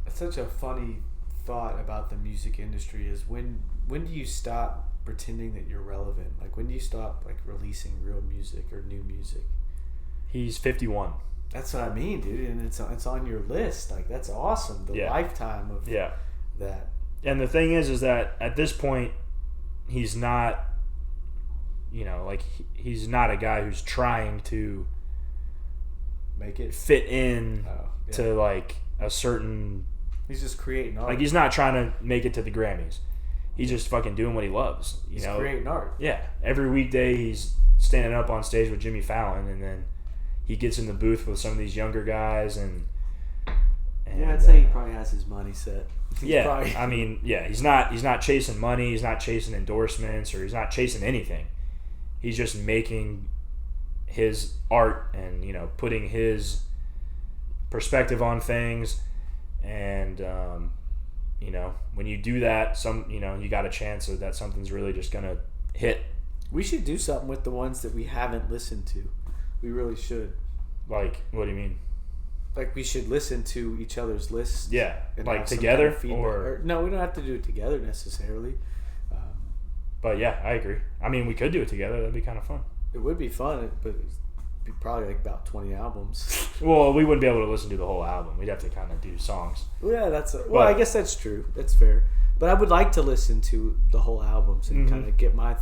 It's such a funny thought about the music industry is when do you stop pretending that you're relevant? Like, when do you stop like releasing real music or new music? He's 51. That's what I mean, dude, and it's on your list. Like, that's awesome. The lifetime of that. And the thing is that at this point, he's not, you know, like he's not a guy who's trying to make it fit in to like a certain. He's just creating art. Like, he's not trying to make it to the Grammys. He's just fucking doing what he loves. He's creating art. Yeah. Every weekday he's standing up on stage with Jimmy Fallon, and then he gets in the booth with some of these younger guys, and I'd say he probably has his money set. I mean, he's not chasing money, he's not chasing endorsements, or he's not chasing anything. He's just making his art and, you know, putting his perspective on things, and you know, when you do that, you got a chance that something's really just gonna hit. We should do something with the ones that we haven't listened to. We really should. Like, what do you mean? Like, we should listen to each other's lists. Yeah, like together, kind of or no, we don't have to do it together necessarily. But yeah, I agree. I mean, we could do it together. That'd be kind of fun. It would be fun, but it'd be probably like about 20 albums. Well, we wouldn't be able to listen to the whole album. We'd have to kind of do songs. Yeah, I guess that's true. That's fair. But I would like to listen to the whole albums and kind of get my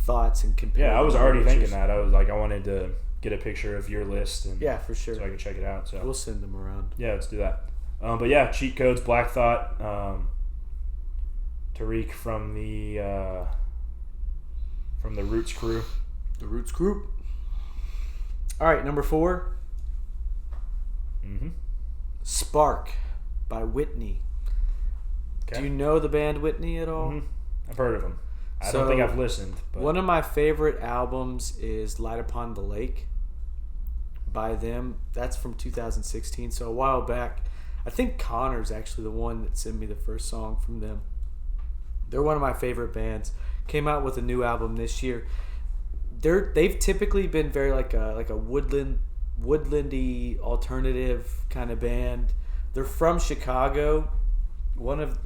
thoughts and compare. Yeah, I was already thinking that. I was like, I wanted to get a picture of your list. And yeah, for sure. So I can check it out. So we'll send them around. Yeah, let's do that. But yeah, Cheat Codes, Black Thought, Tariq from the Roots crew. The Roots group. All right, number 4. Spark by Whitney. Okay. Do you know the band Whitney at all? I've heard of them. I don't think I've listened. But. One of my favorite albums is Light Upon the Lake by them. That's from 2016, so a while back. I think Connor's actually the one that sent me the first song from them. They're one of my favorite bands. Came out with a new album this year. They've typically been very like a woodlandy alternative kind of band. They're from Chicago. One of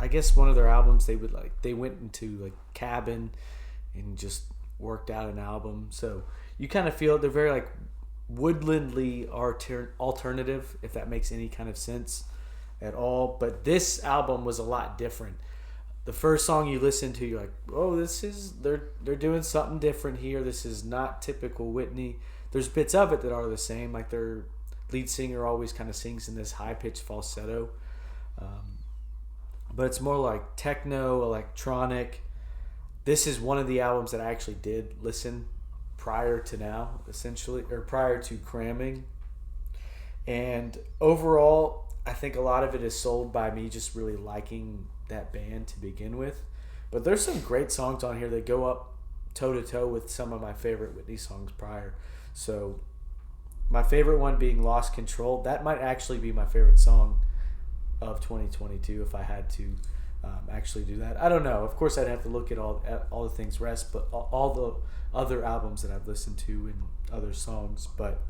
their albums they went into like cabin and just worked out an album. So you kind of feel they're very like woodlandly alternative, if that makes any kind of sense at all. But this album was a lot different. The first song you listen to, you're like, oh, they're doing something different here. This is not typical Whitney. There's bits of it that are the same, like their lead singer always kind of sings in this high-pitched falsetto. But it's more like techno, electronic. This is one of the albums that I actually did listen prior to now, essentially, or prior to cramming. And overall, I think a lot of it is sold by me just really liking that band to begin with. But there's some great songs on here that go up toe-to-toe with some of my favorite Whitney songs prior. So my favorite one being Lost Control. That might actually be my favorite song of 2022 if I had to actually do that. I don't know. Of course, I'd have to look at all the things rest, but all the other albums that I've listened to and other songs. But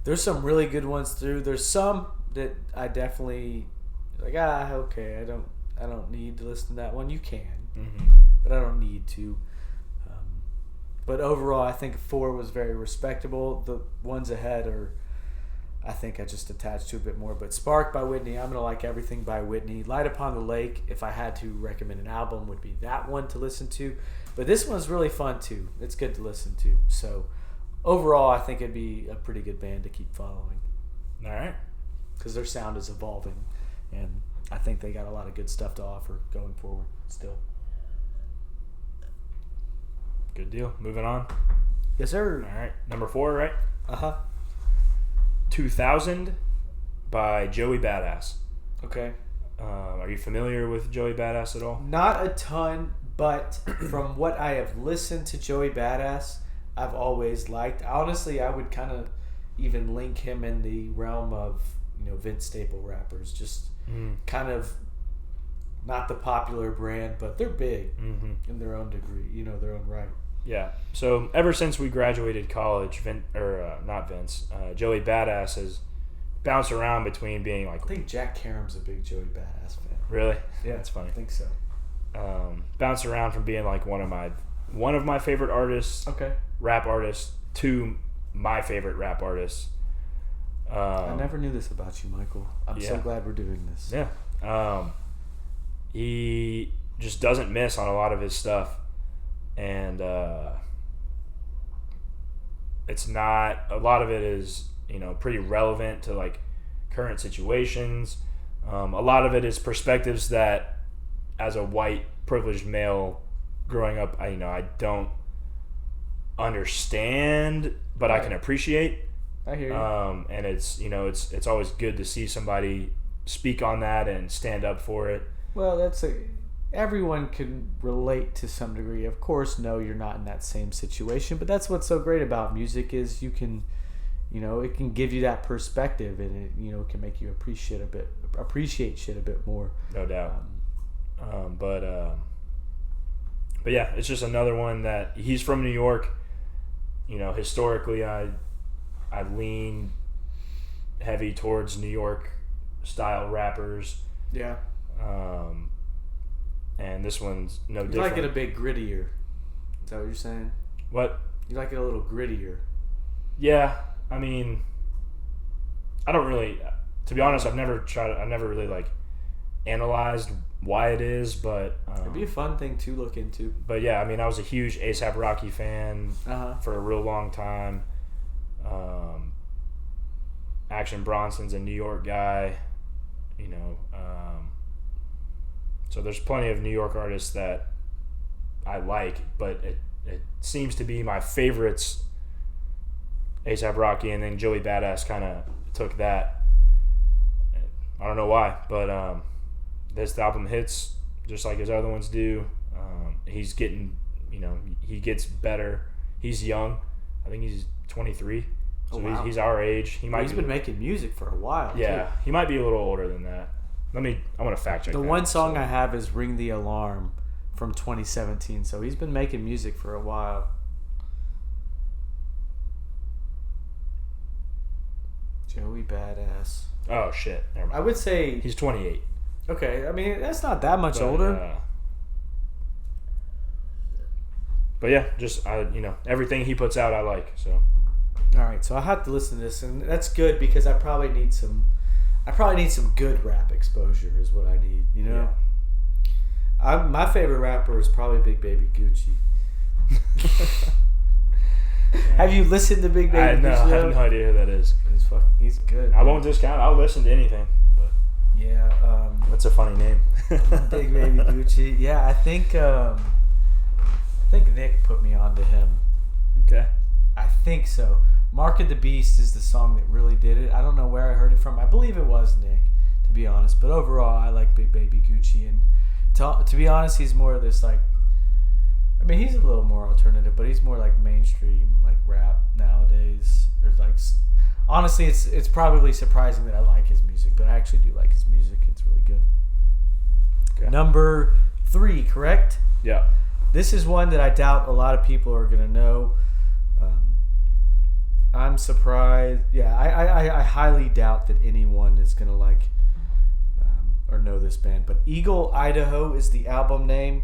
there's some really good ones through. There's some that I definitely like. Okay, I don't need to listen to that one. You can, but I don't need to. But overall, I think 4 was very respectable. The ones ahead are, I think I just attached to a bit more. But Spark by Whitney, I'm going to like everything by Whitney. Light Upon the Lake, if I had to recommend an album, would be that one to listen to. But this one's really fun too. It's good to listen to. So overall, I think it'd be a pretty good band to keep following. All right. Because their sound is evolving and I think they got a lot of good stuff to offer going forward still. Good deal. Moving on. Yes, sir. All right. Number 4, right? Uh-huh. 2000 by Joey Badass. Okay. Are you familiar with Joey Badass at all? Not a ton, but from what I have listened to Joey Badass, I've always liked. Honestly, I would kind of even link him in the realm of, Vince Staple rappers. Just kind of not the popular brand, but they're big in their own degree, their own right. Yeah. So ever since we graduated college, Joey Badass has bounced around between being like... I think Jack Karam's a big Joey Badass fan. Really? Yeah, that's funny. I think so. Bounced around from being like one of my favorite artists, rap artists, to my favorite rap artists. I never knew this about you, Michael. I'm so glad we're doing this. Yeah. He just doesn't miss on a lot of his stuff. And it's not... A lot of it is, pretty relevant to, like, current situations. A lot of it is perspectives that, as a white, privileged male growing up, I don't understand, but I can appreciate. I hear you. And it's it's always good to see somebody speak on that and stand up for it. Well, everyone can relate to some degree. Of course, no, you're not in that same situation, but that's what's so great about music is you can, it can give you that perspective, and it can make you appreciate shit a bit more. No doubt. But yeah, it's just another one that he's from New York. Historically, I lean heavy towards New York style rappers. Yeah. And this one's no different. You like it a bit grittier. Is that what you're saying? What? You like it a little grittier. Yeah. I mean, I don't really, to be honest, I've never really like analyzed why it is, but it'd be a fun thing to look into. But yeah, I mean, I was a huge A$AP Rocky fan for a real long time. Action Bronson's a New York guy, so there's plenty of New York artists that I like, but it seems to be my favorites A$AP Rocky, and then Joey Badass kind of took that. I don't know why, but this album hits just like his other ones do. He's getting, he gets better. He's young. I think he's 23. So he's our age. He's been making music for a while. Yeah, too. He might be a little older than that. I want to fact check the that. one song I have is Ring the Alarm from 2017. So he's been making music for a while. Joey Badass. Oh, shit. Never mind. I would say... He's 28. Okay, I mean, that's not that much older. But yeah, just, everything he puts out I like, so... All right, so I have to listen to this, and that's good because I probably need some good rap exposure is what I need, Yeah. My favorite rapper is probably Big Baby Gucci. Have you listened to Big Baby Gucci? I have no idea who that is. He's good. I won't discount. I'll listen to anything. But yeah, that's a funny name. Big Baby Gucci. Yeah, I think Nick put me onto him. Okay. I think so. Mark of the Beast is the song that really did it. I don't know where I heard it from. I believe it was Nick, to be honest. But overall, I like Big Baby Gucci. And to be honest, he's more of this like... I mean, he's a little more alternative, but he's more like mainstream, like rap nowadays. Or like... Honestly, it's probably surprising that I like his music, but I actually do like his music. It's really good. Okay. Number 3, correct? Yeah. This is one that I doubt a lot of people are going to know. I'm surprised. Yeah, I highly doubt that anyone is going to like or know this band. But Eagle, Idaho is the album name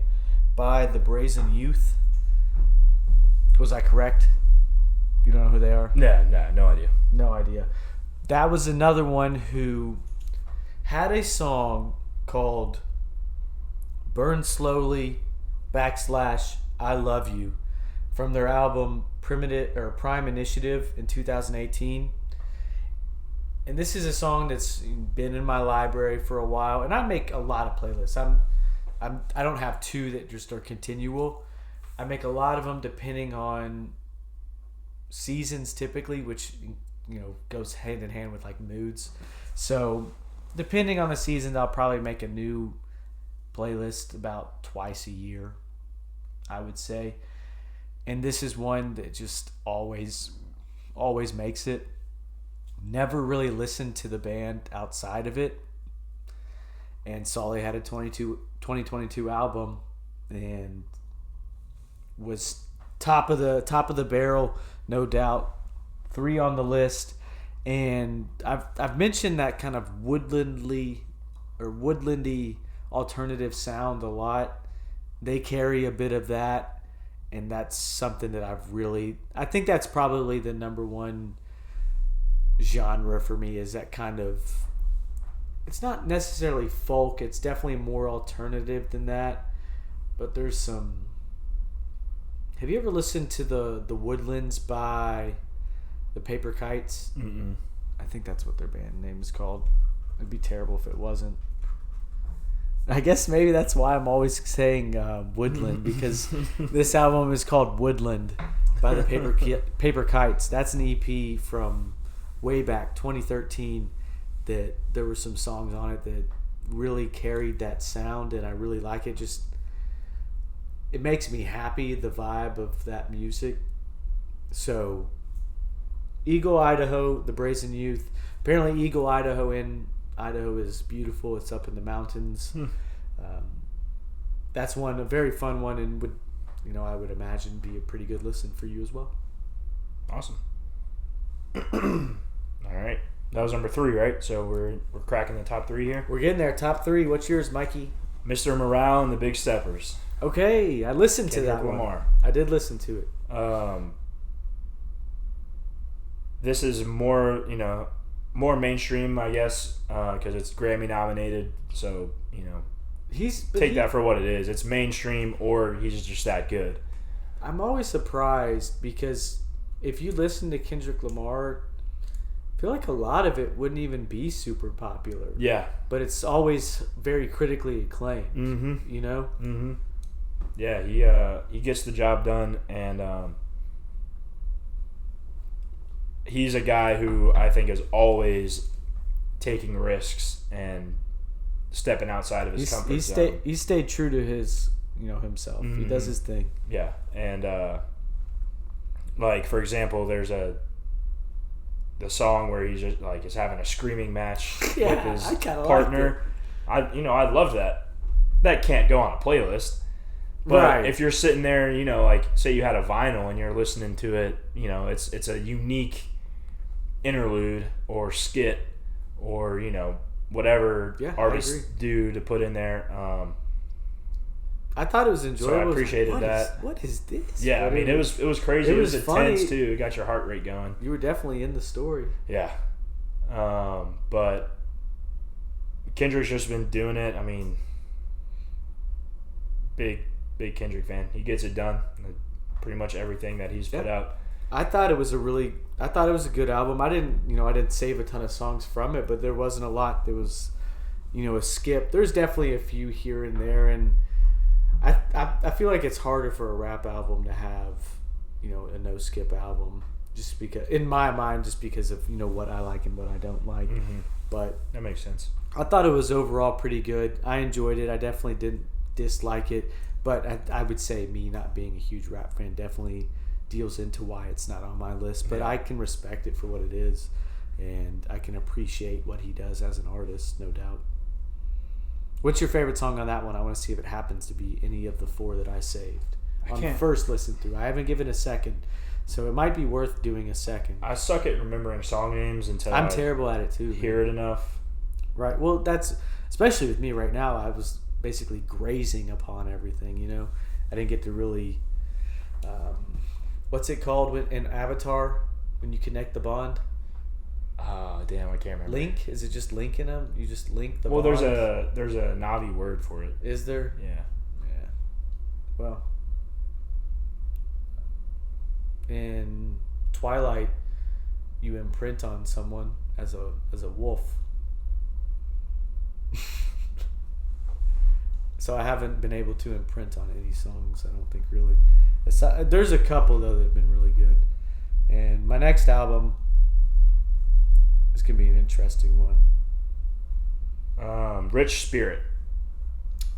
by the Brazen Youth. Was I correct? You don't know who they are? No idea. No idea. That was another one who had a song called Burn Slowly / I Love You from their album Prime Initiative in 2018. And this is a song that's been in my library for a while, and I make a lot of playlists. I don't have two that just are continual. I make a lot of them depending on seasons, typically, which goes hand in hand with like moods. So depending on the season, I'll probably make a new playlist about twice a year, I would say. And this is one that just always makes it. Never really listened to the band outside of it, and saw they had a 2022 album and was top of the barrel, no doubt. 3 on the list. And I've mentioned that kind of woodlandy alternative sound a lot. They carry a bit of that, and that's something that I think that's probably the number one genre for me, is that kind of, it's not necessarily folk, it's definitely more alternative than that, but there's some. Have you ever listened to the Woodlands by the Paper Kites? Mm-mm. I think that's what their band name is called. It'd be terrible if it wasn't. I guess maybe that's why I'm always saying Woodland, because this album is called Woodland by the Paper Kites. That's an EP from way back 2013 that there were some songs on it that really carried that sound, and I really like it. Just, it makes me happy, the vibe of that music. So Eagle, Idaho, the Brazen Youth. Apparently Eagle, Idaho is beautiful. It's up in the mountains. That's a very fun one, and would, I would imagine be a pretty good listen for you as well. Awesome. All right, that was number 3, right? So we're cracking the top 3 here. We're getting there. Top 3. What's yours, Mikey? Mr. Morale and the Big Steppers. Okay, I listened to that Lamar. one. I did listen to it. This is more mainstream, I guess, because it's Grammy nominated. So take that for what it is. It's mainstream, or he's just that good. I'm always surprised, because if you listen to Kendrick Lamar, I feel like a lot of it wouldn't even be super popular. Yeah. But it's always very critically acclaimed. Mm-hmm. Mm-hmm. Yeah, he gets the job done, and he's a guy who I think is always taking risks and stepping outside of his comfort zone. He stayed true to his, himself. Mm-hmm. He does his thing. Yeah, and like, for example, there's the song where he's just like is having a screaming match with his partner. I love that. That can't go on a playlist. But if you're sitting there, like say you had a vinyl and you're listening to it, it's a unique interlude or skit or whatever artists do to put in there. I thought it was enjoyable. So I appreciated that. What is this? Yeah, I mean it was crazy. It was intense too. It got your heart rate going. You were definitely in the story. Yeah, but Kendrick's just been doing it. I mean, big Kendrick fan. He gets it done. Pretty much everything that he's put out. I thought it was a good album. I didn't save a ton of songs from it, but there wasn't a lot. There was, a skip. There's definitely a few here and there, and I feel like it's harder for a rap album to have, a no skip album, just because, in my mind, just because of what I like and what I don't like. Mm-hmm. But that makes sense. I thought it was overall pretty good. I enjoyed it. I definitely didn't dislike it, but I would say me not being a huge rap fan definitely deals into why it's not on my list. But I can respect it for what it is, and I can appreciate what he does as an artist, no doubt. What's your favorite song on that one? I want to see if it happens to be any of the 4 that I saved on the first listen through. I haven't given a second, so it might be worth doing a second. I suck at remembering song names until I'm terrible at it too. Hear it enough. Right. Well, that's especially with me right now. I was basically grazing upon everything. I didn't get to really. What's it called in Avatar when you connect the bond? Oh damn! I can't remember. Link? Is it just linking them? You just link the bond? Well, there's a Navi word for it. Is there? Yeah. Well, in Twilight, you imprint on someone as a wolf. So I haven't been able to imprint on any songs, I don't think, really. There's a couple, though, that have been really good. And my next album is going to be an interesting one. Rich Spirit.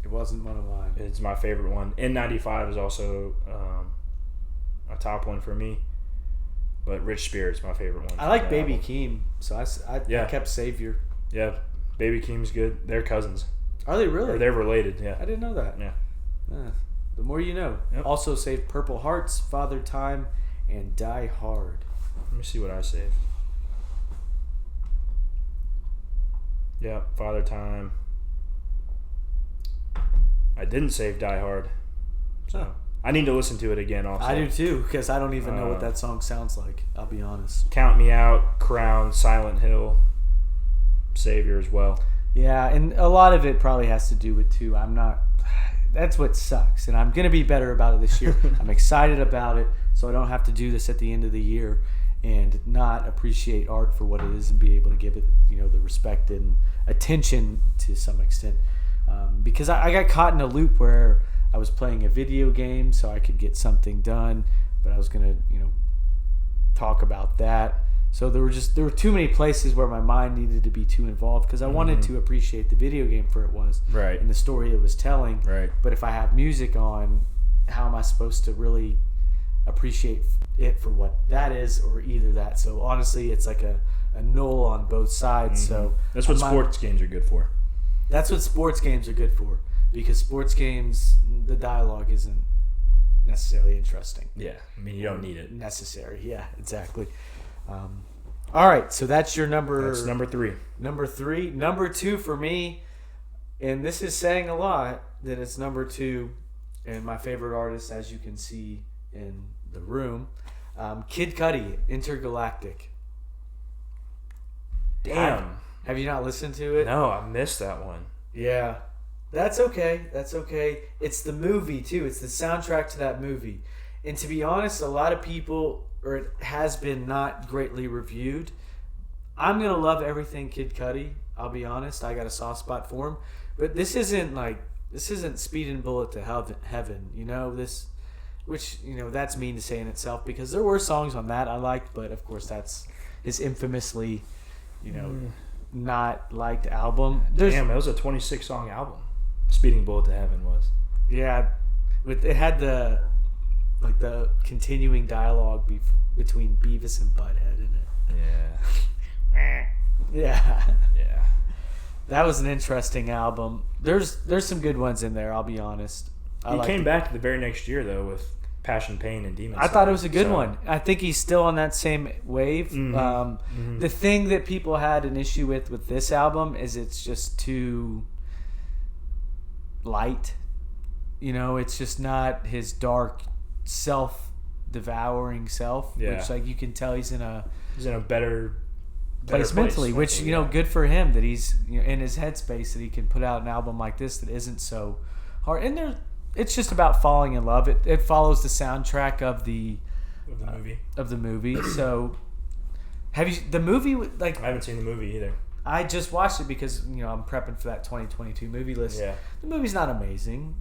It wasn't one of mine. It's my favorite one. N95 is also a top one for me. But Rich Spirit's my favorite one. I like Baby Keem, so I kept Savior. Yeah, Baby Keem's good. They're cousins. Are they really? Or they're related, yeah. I didn't know that. Yeah. The more you know. Yep. Also saved Purple Hearts, Father Time, and Die Hard. Let me see what I saved. Yeah, Father Time. I didn't save Die Hard. So I need to listen to it again also. I do too, because I don't even know what that song sounds like. I'll be honest. Count Me Out, Crown, Silent Hill, Savior as well. Yeah, and a lot of it probably has to do with, too, that's what sucks. And I'm going to be better about it this year. I'm excited about it, so I don't have to do this at the end of the year and not appreciate art for what it is and be able to give it, the respect and attention to some extent. Because I got caught in a loop where I was playing a video game so I could get something done, but I was going to, talk about that. So there were too many places where my mind needed to be too involved because I wanted to appreciate the video game for it was, right, and the story it was telling. Right. But if I have music on, how am I supposed to really appreciate it for what that is, or either that? So honestly, it's like a null on both sides. So that's what sports games are good for. That's what sports games are good for, because sports games, the dialogue isn't necessarily interesting. Yeah, I mean, you don't need it. Necessary, yeah, exactly. All right, so that's your number. That's number 3. Number 3. Number 2 for me, and this is saying a lot that it's number 2, and my favorite artist, as you can see in the room, Kid Cudi, Intergalactic. Damn. Have you not listened to it? No, I missed that one. Yeah. That's okay. It's the movie, too. It's the soundtrack to that movie. And to be honest, a lot of people, or it has been not greatly reviewed. I'm going to love everything Kid Cudi. I'll be honest. I got a soft spot for him. But this isn't Speeding Bullet to Heaven. Which, that's mean to say in itself, because there were songs on that I liked, but of course that's his infamously, not liked album. Damn, it was a 26-song album. Speeding Bullet to Heaven was. Yeah, it had the continuing dialogue between Beavis and Butthead in it. Yeah. Yeah. Yeah. That was an interesting album. There's some good ones in there, I'll be honest. He came back the very next year, though, with Passion, Pain, and Demon. I thought it was a good one. I think he's still on that same wave. The thing that people had an issue with this album is it's just too light. It's just not his dark, self-devouring self. Yeah. Which, you can tell he's in a better place mentally. Which good for him that he's in his headspace that he can put out an album like this that isn't so hard. And it's just about falling in love. It follows the soundtrack of the movie. So, have you the movie? I haven't seen the movie either. I just watched it because I'm prepping for that 2022 movie list. Yeah. The movie's not amazing,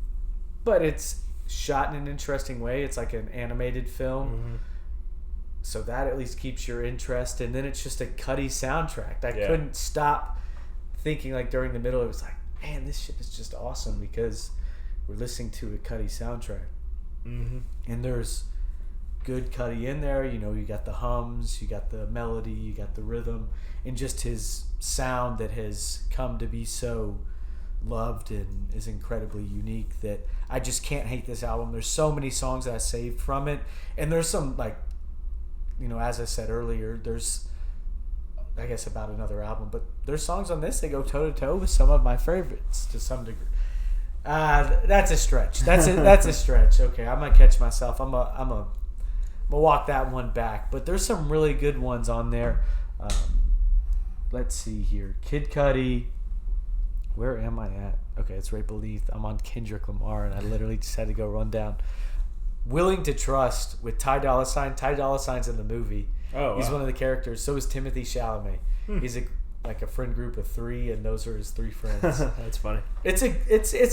but it's shot in an interesting way. It's like an animated film, so that at least keeps your interest. And then it's just a Cudi soundtrack. I couldn't stop thinking during the middle. It was like, man, this shit is just awesome because we're listening to a Cudi soundtrack. And there's good Cudi in there. You got the hums, you got the melody, you got the rhythm, and just his sound that has come to be so loved and is incredibly unique that I just can't hate this album. There's so many songs that I saved from it, and there's some as I said earlier, there's I guess about another album, but there's songs on this that go toe to toe with some of my favorites to some degree. That's a stretch. That's a stretch. Okay, I might catch myself. I'm gonna walk that one back. But there's some really good ones on there. Let's see here. Kid Cudi. Where am I at? Okay, it's right beneath. I'm on Kendrick Lamar, and I literally just had to go run down. Willing to Trust with Ty Dolla $ign. Ty Dolla $ign's in the movie, Oh, He's wow. one of the characters. So is Timothy Chalamet. He's a friend group of 3, and those are his 3 friends. That's funny. It's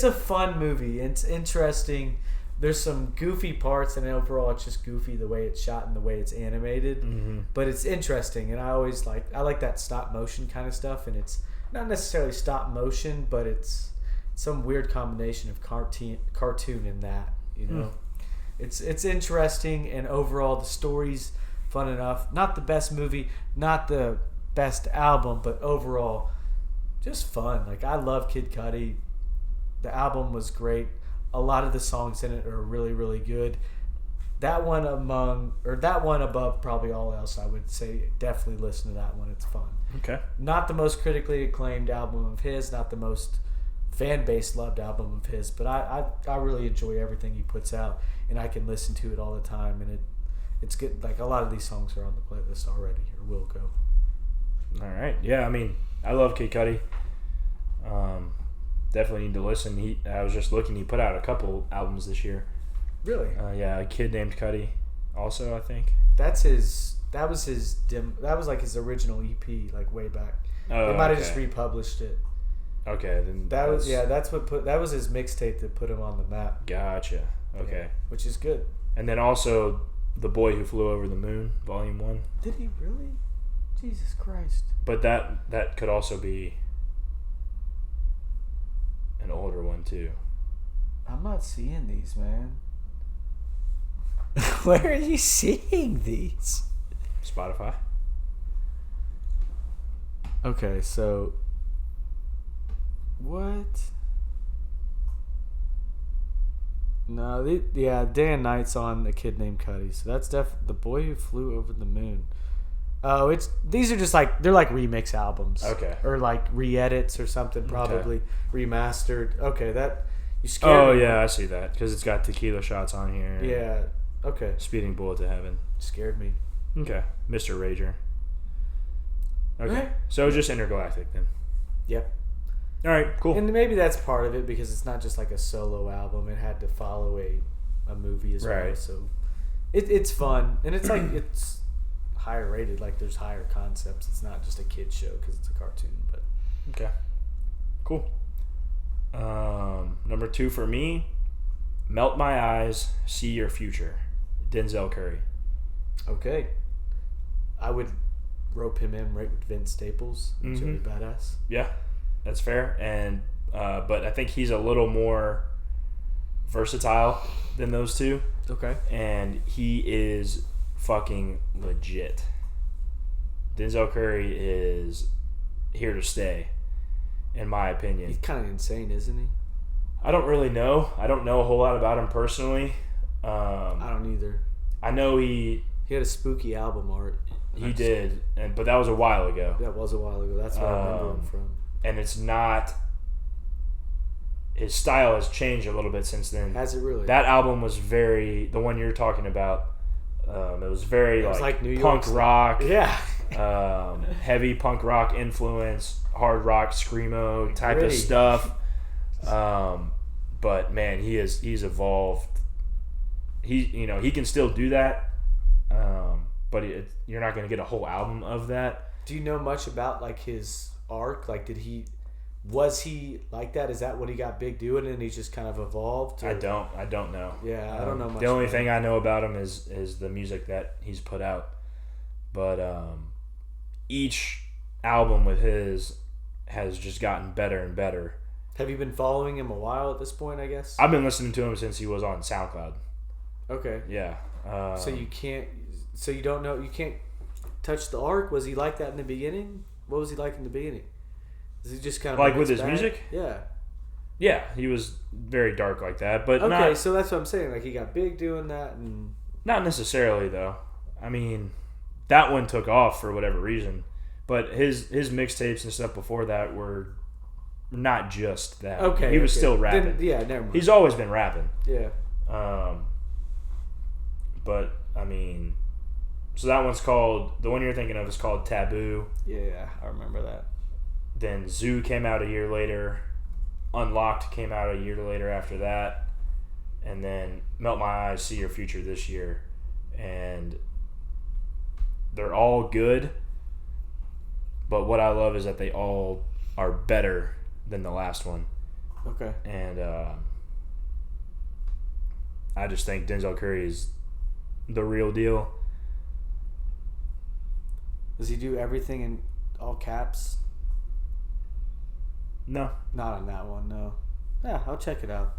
a fun movie. It's interesting. There's some goofy parts, and overall, it's just goofy the way it's shot and the way it's animated. Mm-hmm. But it's interesting, and I like that stop motion kind of stuff. And it's not necessarily stop motion, but it's some weird combination of cartoon in that. It's interesting, and overall, the story's fun enough. Not the best movie, not the best album, but overall, just fun. Like, I love Kid Cudi. The album was great. A lot of the songs in it are really, really good. That one above probably all else, I would say definitely listen to that one. It's fun. Okay. Not the most critically acclaimed album of his, not the most fan base loved album of his, but I really enjoy everything he puts out, and I can listen to it all the time, and it's good. Like, a lot of these songs are on the playlist already, or will go. All right. Yeah, I mean, I love Kid Cudi. Definitely need to listen. I was just looking. He put out a couple albums this year. Really? Yeah, A Kid Named Cudi. Also, I think. That was like his original EP, like way back. Oh, they might have okay. just republished it. Okay, then That was his mixtape that put him on the map. Gotcha. Okay. Yeah, which is good. And then also The Boy Who Flew Over the Moon, Volume 1. Did he really? Jesus Christ. But that could also be an older one too. I'm not seeing these, man. Where are you seeing these? Spotify. Okay, so what? No, Day and Night's on A Kid Named Cudi. So that's The Boy Who Flew Over the Moon. Oh, these are just they're like remix albums. Okay. Or like re-edits or something, probably remastered. Okay, you scared me. Oh yeah, I see that because it's got Tequila Shots on here. Yeah. Okay. Speeding Bullet to Heaven. Scared me. Okay. Mr. Rager. Okay. Right. So just Intergalactic then. Yep. All right. Cool. And maybe that's part of it because it's not just like a solo album. It had to follow a movie as well. Right. So it's fun, and it's like it's higher rated. Like, there's higher concepts. It's not just a kid show because it's a cartoon. But Okay. Cool. Number 2 for me, Melt My Eyes, See Your Future, Denzel Curry. okay, I would rope him in right with Vince Staples. It's really badass. Yeah, that's fair. And but I think he's a little more versatile than those two. Okay. And he is fucking legit. Denzel Curry is here to stay, in my opinion. He's kind of insane, isn't he? I don't really know. I don't know a whole lot about him personally. I don't either. I know he had a spooky album art. did, but that was a while ago. That was a while ago. That's where I remember him from. And it's not. His style has changed a little bit since then. Has it really? That album was the one you're talking about. It was very like New punk York rock. Yeah. Heavy punk rock influence, hard rock, screamo type of stuff. But man, he's evolved. He can still do that. But you're not going to get a whole album of that. Do you know much about like his arc? Like, was he like that? Is that what he got big doing, and he's just kind of evolved? Or? I don't know. Yeah, I don't know much. The only thing I know about him is the music that he's put out. But each album with his has just gotten better and better. Have you been following him a while at this point, I guess? I've been listening to him since he was on SoundCloud. Okay. Yeah. So you don't know, you can't touch the arc? Was he like that in the beginning? What was he like in the beginning? Is he just kind of like with his music? Yeah. Yeah, he was very dark like that, but okay, so that's what I'm saying. Like, he got big doing that, and not necessarily though. I mean, that one took off for whatever reason, but his mixtapes and stuff before that were not just that. Okay, he was still rapping. Then, never mind. He's always been rapping. Yeah. But I mean, so that one's called, the one you're thinking of is called Taboo. Yeah, I remember that. Then Zoo came out a year later. Unlocked came out a year later after that. And then Melt My Eyes, See Your Future this year. And they're all good. But what I love is that they all are better than the last one. Okay. And I just think Denzel Curry is the real deal. Does he do everything in all caps? No. Not on that one, no. Yeah, I'll check it out.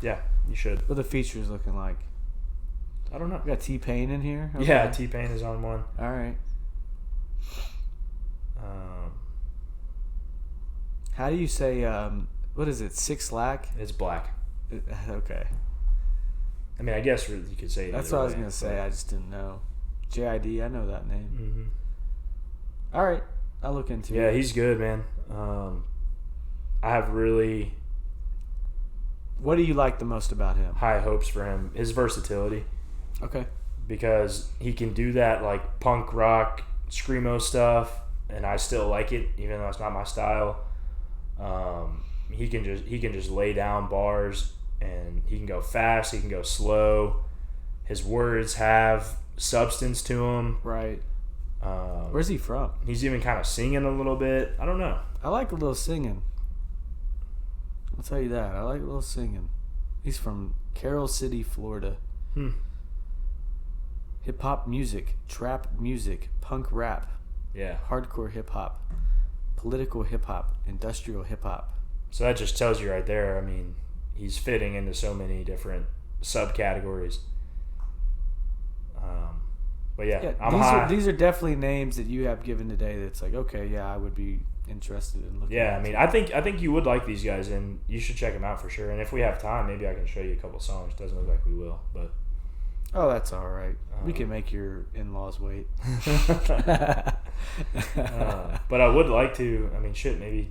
Yeah, you should. What are the features looking like? I don't know. We got T-Pain in here? Okay. Yeah, T-Pain is on one. All right. How do you say, what is it, 6 Lack? It's black. Okay. I mean, I guess you could say it. That's what I was going to say. I just didn't know. JID, I know that name. Mm-hmm. All right. I'll look into it. Yeah, he's good, man. I have really What do you like the most about him? high hopes for him. His versatility. Okay. Because he can do that like punk rock, screamo stuff, and I still like it, even though it's not my style. He can just lay down bars, and he can go fast. He can go slow. His words have substance to them. Right. Where's he from? He's even kind of singing a little bit. I don't know. I like a little singing. I'll tell you that. I like a little singing. He's from Carroll City, Florida. Hip-hop music, trap music, punk rap, Yeah. hardcore hip-hop, political hip-hop, industrial hip-hop. So that just tells you right there. I mean, he's fitting into so many different subcategories. But yeah, I'm high. These are definitely names that you have given today that's like, okay, yeah, I would be interested in looking Yeah, at I mean, I think you would like these guys, and you should check them out for sure. And if we have time, maybe I can show you a couple songs. Doesn't look like we will, but Oh, that's all right. We can make your in-laws wait. but I would like to. I mean, shit, maybe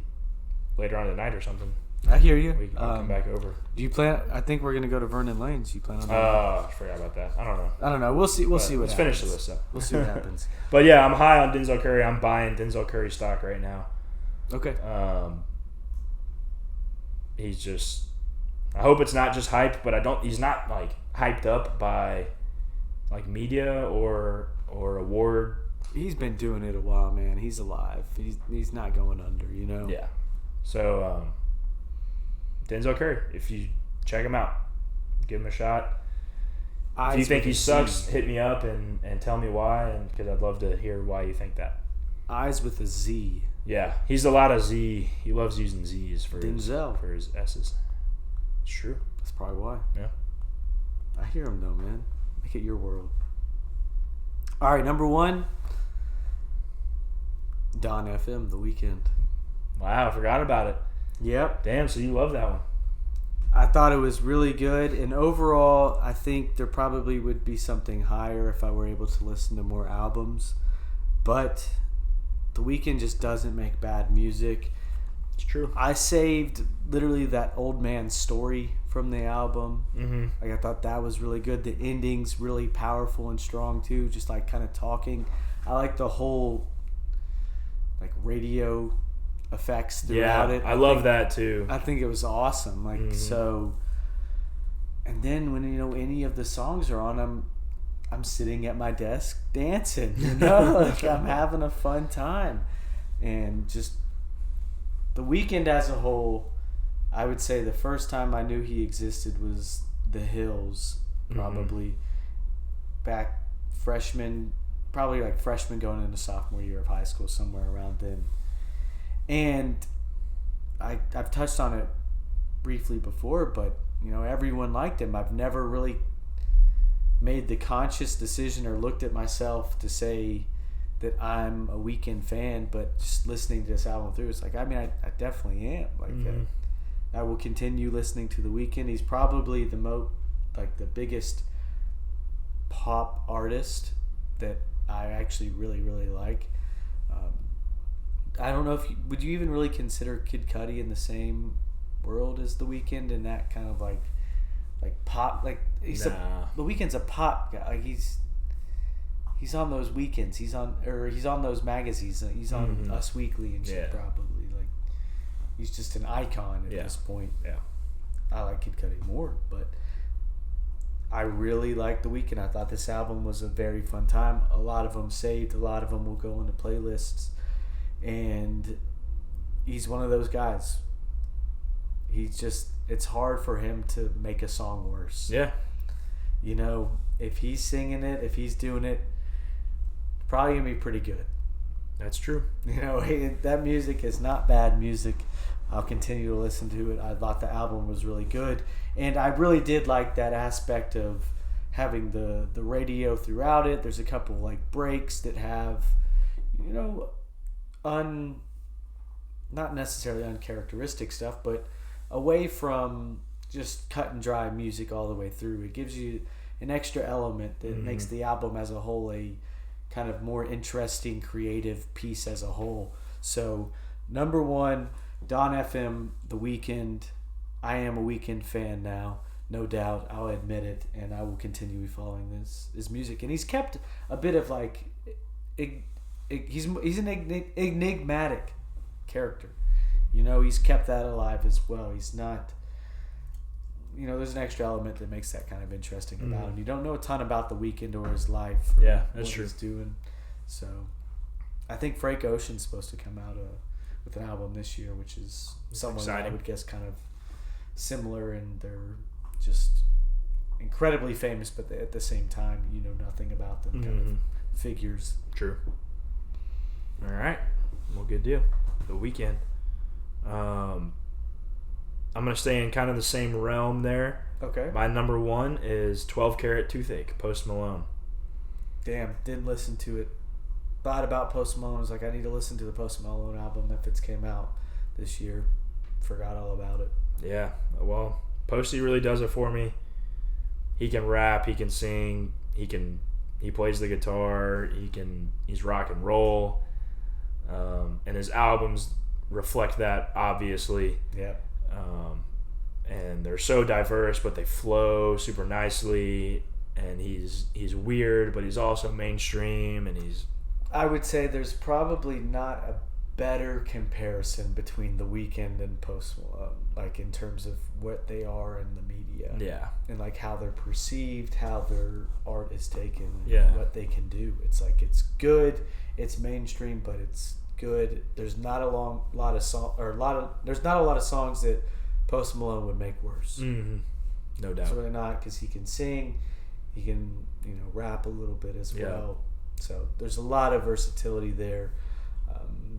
later on tonight or something. I hear you. We can come back over. Do you plan? I think we're gonna go to Vernon Lanes. You plan on that? I forgot about that. I don't know. I don't know. We'll see. We'll see what let's happens. finish the list up. We'll see what happens. But yeah, I'm high on Denzel Curry. I'm buying Denzel Curry stock right now. Okay. He's just. I hope it's not just hype, but he's not like hyped up by like media or award. He's been doing it a while, man. He's alive. He's not going under, you know. Yeah. So Denzel Curry, if you check him out, give him a shot. If you think he sucks, hit me up and tell me why, and because I'd love to hear why you think that. Eyes with a Z. Yeah, he's a lot of Z. He loves using Z's for Denzel. his S's. It's true. That's probably why. Yeah. I hear him though, man. Make it your world. All right, number 1. Don FM, The Weeknd. Wow, I forgot about it. Yep. Damn, so you love that one. I thought it was really good, and overall, I think there probably would be something higher if I were able to listen to more albums. But The Weeknd just doesn't make bad music. It's true. I saved literally that Old Man Story from the album. Mm-hmm. Like, I thought that was really good. The ending's really powerful and strong too, just like kind of talking. I like the whole like radio effects throughout it. I love that too. I think it was awesome. Like so, and then when any of the songs are on, I'm sitting at my desk dancing. Like I'm having a fun time, and just The Weeknd as a whole. I would say the first time I knew he existed was The Hills, probably back freshman going into sophomore year of high school, somewhere around then. And I've touched on it briefly before, but everyone liked him. I've never really made the conscious decision or looked at myself to say that I'm a Weeknd fan, but just listening to this album through, it's like, I mean, I definitely am. Like, I will continue listening to The Weeknd. He's probably the biggest pop artist that I actually really, really like. I don't know would you even really consider Kid Cudi in the same world as The Weeknd in that kind of like pop, like The Weeknd's a pop guy. Like he's on those weekends. He's on those magazines. He's on Us Weekly and shit. Probably like he's just an icon at this point. Yeah, I like Kid Cudi more, but I really like The Weeknd. I thought this album was a very fun time. A lot of them saved. A lot of them will go into playlists. And he's one of those guys. It's hard for him to make a song worse. Yeah. You know, if he's singing it, if he's doing it, probably going to be pretty good. That's true. You know, that music is not bad music. I'll continue to listen to it. I thought the album was really good. And I really did like that aspect of having the radio throughout it. There's a couple like breaks that have, you know, not necessarily uncharacteristic stuff, but away from just cut and dry music all the way through. It gives you an extra element that makes the album as a whole a kind of more interesting, creative piece as a whole. So, number one, Don FM, The Weeknd. I am a Weeknd fan now, no doubt. I'll admit it, and I will continue following his music. And he's kept a bit of like, he's an enigmatic character. You know, he's kept that alive as well. He's not, you know, there's an extra element that makes that kind of interesting about him. You don't know a ton about The Weeknd or his life. Or that's true. He's doing. So, I think Frank Ocean's supposed to come out with an album this year, which is someone that I would guess kind of similar, and they're just incredibly famous, but at the same time, you know nothing about them. Kind of figures. True. All right. Well, good deal. The Weeknd. I'm going to stay in kind of the same realm there. Okay. My number one is 12 Karat Toothache, Post Malone. Damn, didn't listen to it. Thought about Post Malone. Was like, I need to listen to the Post Malone album if it's came out this year. Forgot all about it. Yeah, well, Posty really does it for me. He can rap, he can sing, he plays the guitar, he's rock and roll, and his albums reflect that, obviously. Yeah. And they're so diverse, but they flow super nicely. And he's weird, but he's also mainstream, and I would say there's probably not a better comparison between The Weeknd and Post Malone, like in terms of what they are in the media. Yeah. And like how they're perceived, how their art is taken, yeah, what they can do. It's like it's good, it's mainstream, but it's good. There's not there's not a lot of songs that Post Malone would make worse. No doubt. It's really not, because he can sing, he can, you know, rap a little bit as well. So there's a lot of versatility there.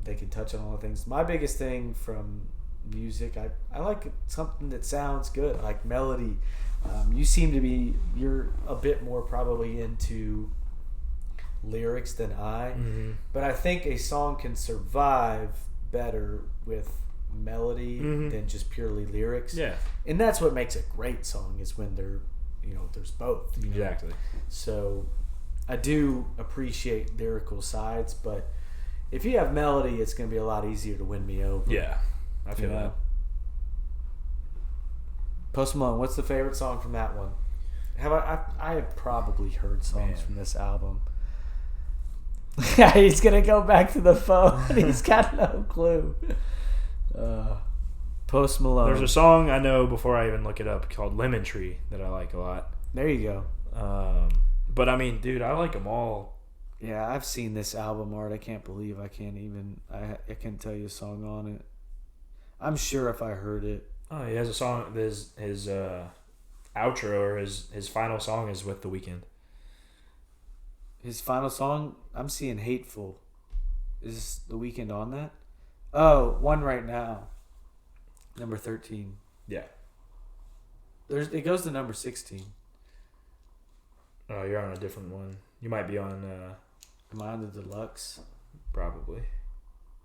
They can touch on all the things. My biggest thing from music, I like something that sounds good. I like melody. You're a bit more probably into lyrics than I, but I think a song can survive better with melody than just purely lyrics. Yeah. And that's what makes a great song, is when there's both. Exactly. Know? So I do appreciate lyrical sides, but if you have melody, it's going to be a lot easier to win me over. Yeah, I feel that. Post Malone, what's the favorite song from that one? I have probably heard songs from this album. Yeah, he's going to go back to the phone. He's got no clue. Post Malone. There's a song I know before I even look it up called Lemon Tree that I like a lot. There you go. But I mean, dude, I like them all. Yeah, I've seen this album art. I can't believe I can't tell you a song on it. I'm sure if I heard it. Oh, he has a song. His outro, or his final song, is with The Weeknd. His final song? I'm seeing Hateful. Is The Weeknd on that? Oh, One Right Now. Number 13. Yeah. It goes to number 16. Oh, you're on a different one. You might be on... Am I on the deluxe? Probably.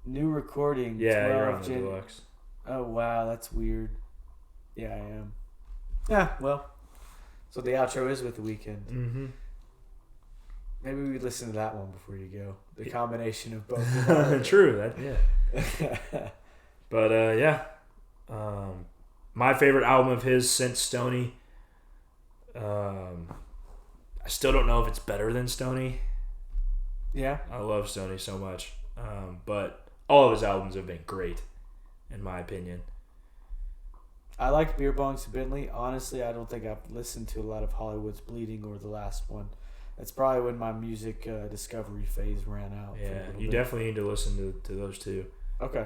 New recording. Yeah, you're on the deluxe. Oh, wow, that's weird. Yeah, I am. Yeah, well. So the outro is with The Weeknd. Maybe we listen to that one before you go. The combination of both. True. But, yeah. My favorite album of his since Stoney. I still don't know if it's better than Stoney. Yeah. I love Stoney so much. But all of his albums have been great, in my opinion. I like Beer Bongs to Bentley. Honestly, I don't think I've listened to a lot of Hollywood's Bleeding or the last one. That's probably when my music discovery phase ran out. Yeah, you definitely need to listen to those two. Okay.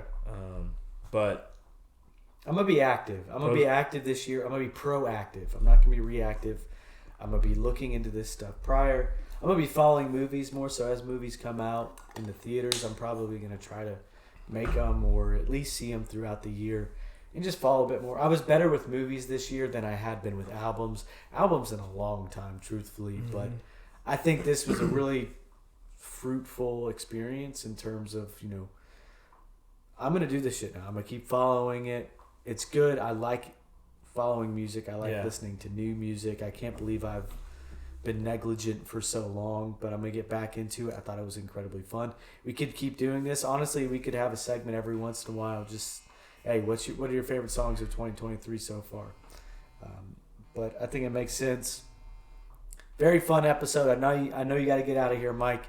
But I'm going to be active. I'm going to be active this year. I'm going to be proactive. I'm not going to be reactive. I'm going to be looking into this stuff prior. I'm going to be following movies more, so as movies come out in the theaters, I'm probably going to try to make them or at least see them throughout the year and just follow a bit more. I was better with movies this year than I had been with albums. Albums in a long time, truthfully, but I think this was a really fruitful experience in terms of, I'm going to do this shit now. I'm going to keep following it. It's good. I like following music. I like listening to new music. I can't believe I've been negligent for so long, but I'm going to get back into it. I thought it was incredibly fun. We could keep doing this. Honestly, we could have a segment every once in a while. Just, hey, what are your favorite songs of 2023 so far? But I think it makes sense. Very fun episode. I know you got to get out of here, Mike.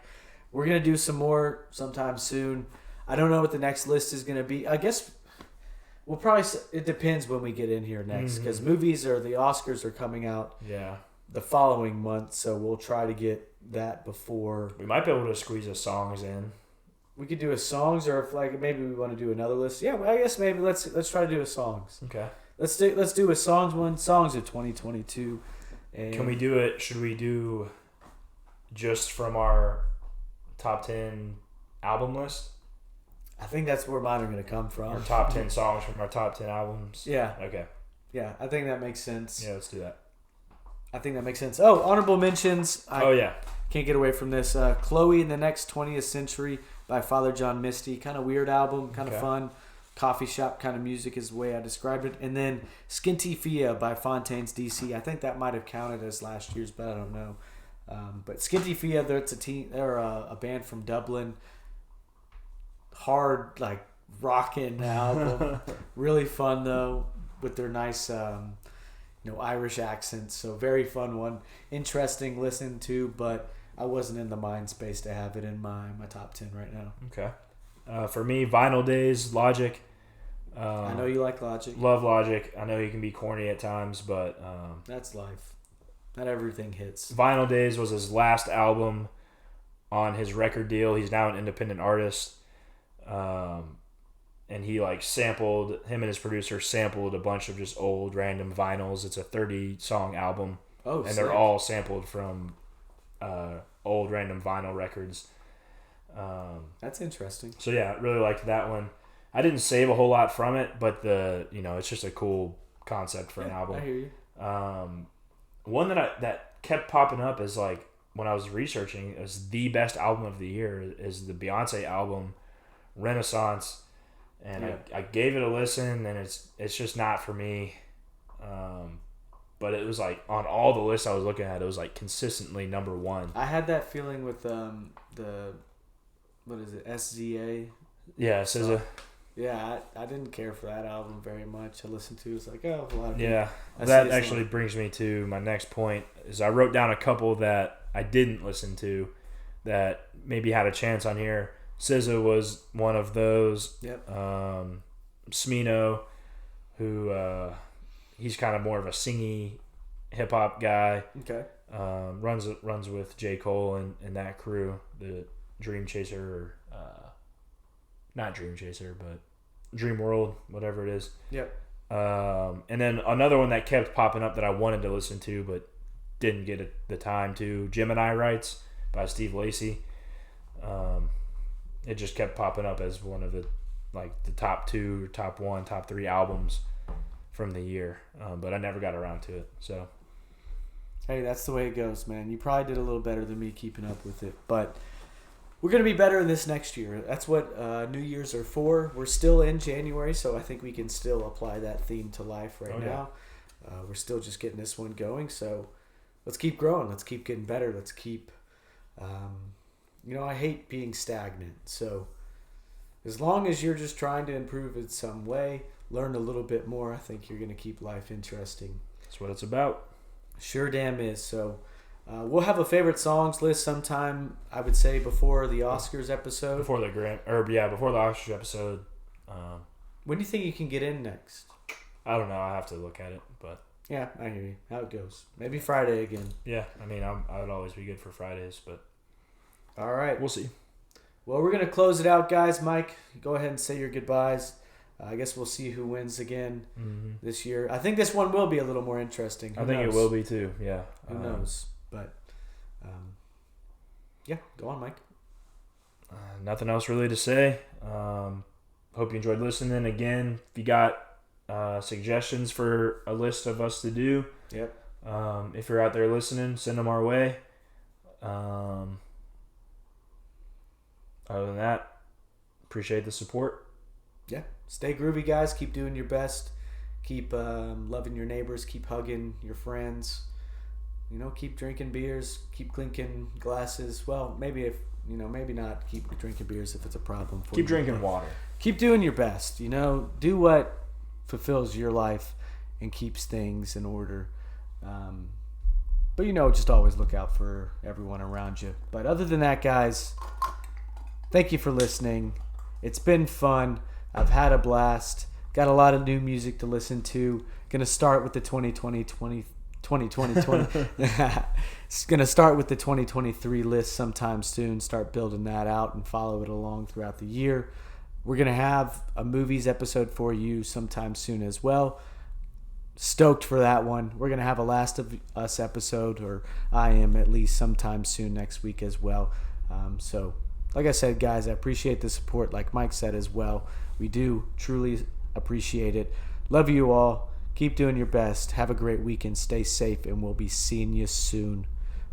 We're going to do some more sometime soon. I don't know what the next list is going to be. I guess we'll probably, it depends when we get in here next, because movies or the Oscars are coming out the following month, so we'll try to get that before. We might be able to squeeze the songs in. We could do a songs, or if maybe we want to do another list. Yeah, well, I guess maybe let's try to do a songs. Okay. Let's do a songs one, songs of 2022. And can we do it? Should we do just from our top 10 album list? I think that's where mine are going to come from. Our top 10 songs from our top 10 albums? Yeah. Okay. Yeah, I think that makes sense. Yeah, let's do that. I think that makes sense. Oh, honorable mentions. Can't get away from this. Chloe in the Next 20th Century by Father John Misty. Kind of weird album, kind of fun. Coffee shop kind of music is the way I described it. And then Skinty Fia by Fontaines DC. I think that might have counted as last year's, but I don't know. But Skinty Fia, they're a band from Dublin. Hard, like, rockin' album. Really fun, though, with their nice, Irish accents. So very fun one. Interesting listen to, but I wasn't in the mind space to have it in my top 10 right now. Okay. For me, Vinyl Days, Logic. I know you like Logic. Love Logic. I know he can be corny at times, but that's life. Not everything hits. Vinyl Days was his last album on his record deal. He's now an independent artist. And he him and his producer sampled a bunch of just old random vinyls. It's a 30-song album. Oh, and they're all sampled from old random vinyl records. That's interesting. So yeah, really liked that one. I didn't save a whole lot from it, but it's just a cool concept for an album. I hear you. One that kept popping up is when I was researching, is the best album of the year is the Beyonce album Renaissance, and I gave it a listen, and it's just not for me. But it was on all the lists I was looking at, it was consistently number one. I had that feeling with the what is it, SZA? Yeah, SZA. Yeah, I didn't care for that album very much. I listened to it, it's like, oh, a lot of yeah. That actually brings me to my next point. Is I wrote down a couple that I didn't listen to that maybe had a chance on here. SZA was one of those. Yep. Smino, who he's kind of more of a singy hip hop guy. Okay. Runs with J. Cole and that crew, the Dream Chaser, not Dream Chaser, but Dream World, whatever it is. Yep. And then another one that kept popping up that I wanted to listen to but didn't get the time to, Gemini Rights by Steve Lacy. It just kept popping up as one of the top 2, top 1, top 3 albums from the year, but I never got around to it. So, hey, that's the way it goes, man. You probably did a little better than me keeping up with it, but we're gonna be better in this next year. That's what New Year's are for. We're still in January, so I think we can still apply that theme to life right now. We're still just getting this one going, so let's keep growing. Let's keep getting better. Let's keep. I hate being stagnant. So as long as you're just trying to improve in some way, learn a little bit more, I think you're going to keep life interesting. That's what it's about. Sure damn is. So we'll have a favorite songs list sometime, I would say, before the Oscars episode. Before the Oscars episode. When do you think you can get in next? I don't know. I have to look at it, but Yeah, I hear you. How it goes. Maybe Friday again. yeah, I mean, I would always be good for Fridays, but All right. we'll see. Well, we're going to close it out, guys. Mike, go ahead and say your goodbyes. I guess we'll see who wins again this year. I think this one will be a little more interesting. I think it will be too, yeah. Who knows? But, yeah, go on, Mike. Nothing else really to say. Hope you enjoyed listening. Again, if you got suggestions for a list of us to do, Yep. If you're out there listening, send them our way. Other than that, appreciate the support. Yeah. Stay groovy, guys. Keep doing your best. Keep loving your neighbors. Keep hugging your friends. Keep drinking beers. Keep clinking glasses. Well, maybe maybe not keep drinking beers if it's a problem for you. Keep drinking water. Keep doing your best. Do what fulfills your life and keeps things in order. But just always look out for everyone around you. But other than that, guys, thank you for listening. It's been fun. I've had a blast. Got a lot of new music to listen to. Gonna start with the 2020. It's gonna start with the 2023 list sometime soon. Start building that out and follow it along throughout the year. We're gonna have a movies episode for you sometime soon as well. Stoked for that one. We're gonna have a Last of Us episode, or I am at least sometime soon next week as well. So, like I said, guys, I appreciate the support. Like Mike said as well, we do truly appreciate it. Love you all. Keep doing your best. Have a great weekend. Stay safe, and we'll be seeing you soon.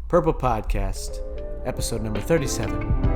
Purple Podcast, episode number 37.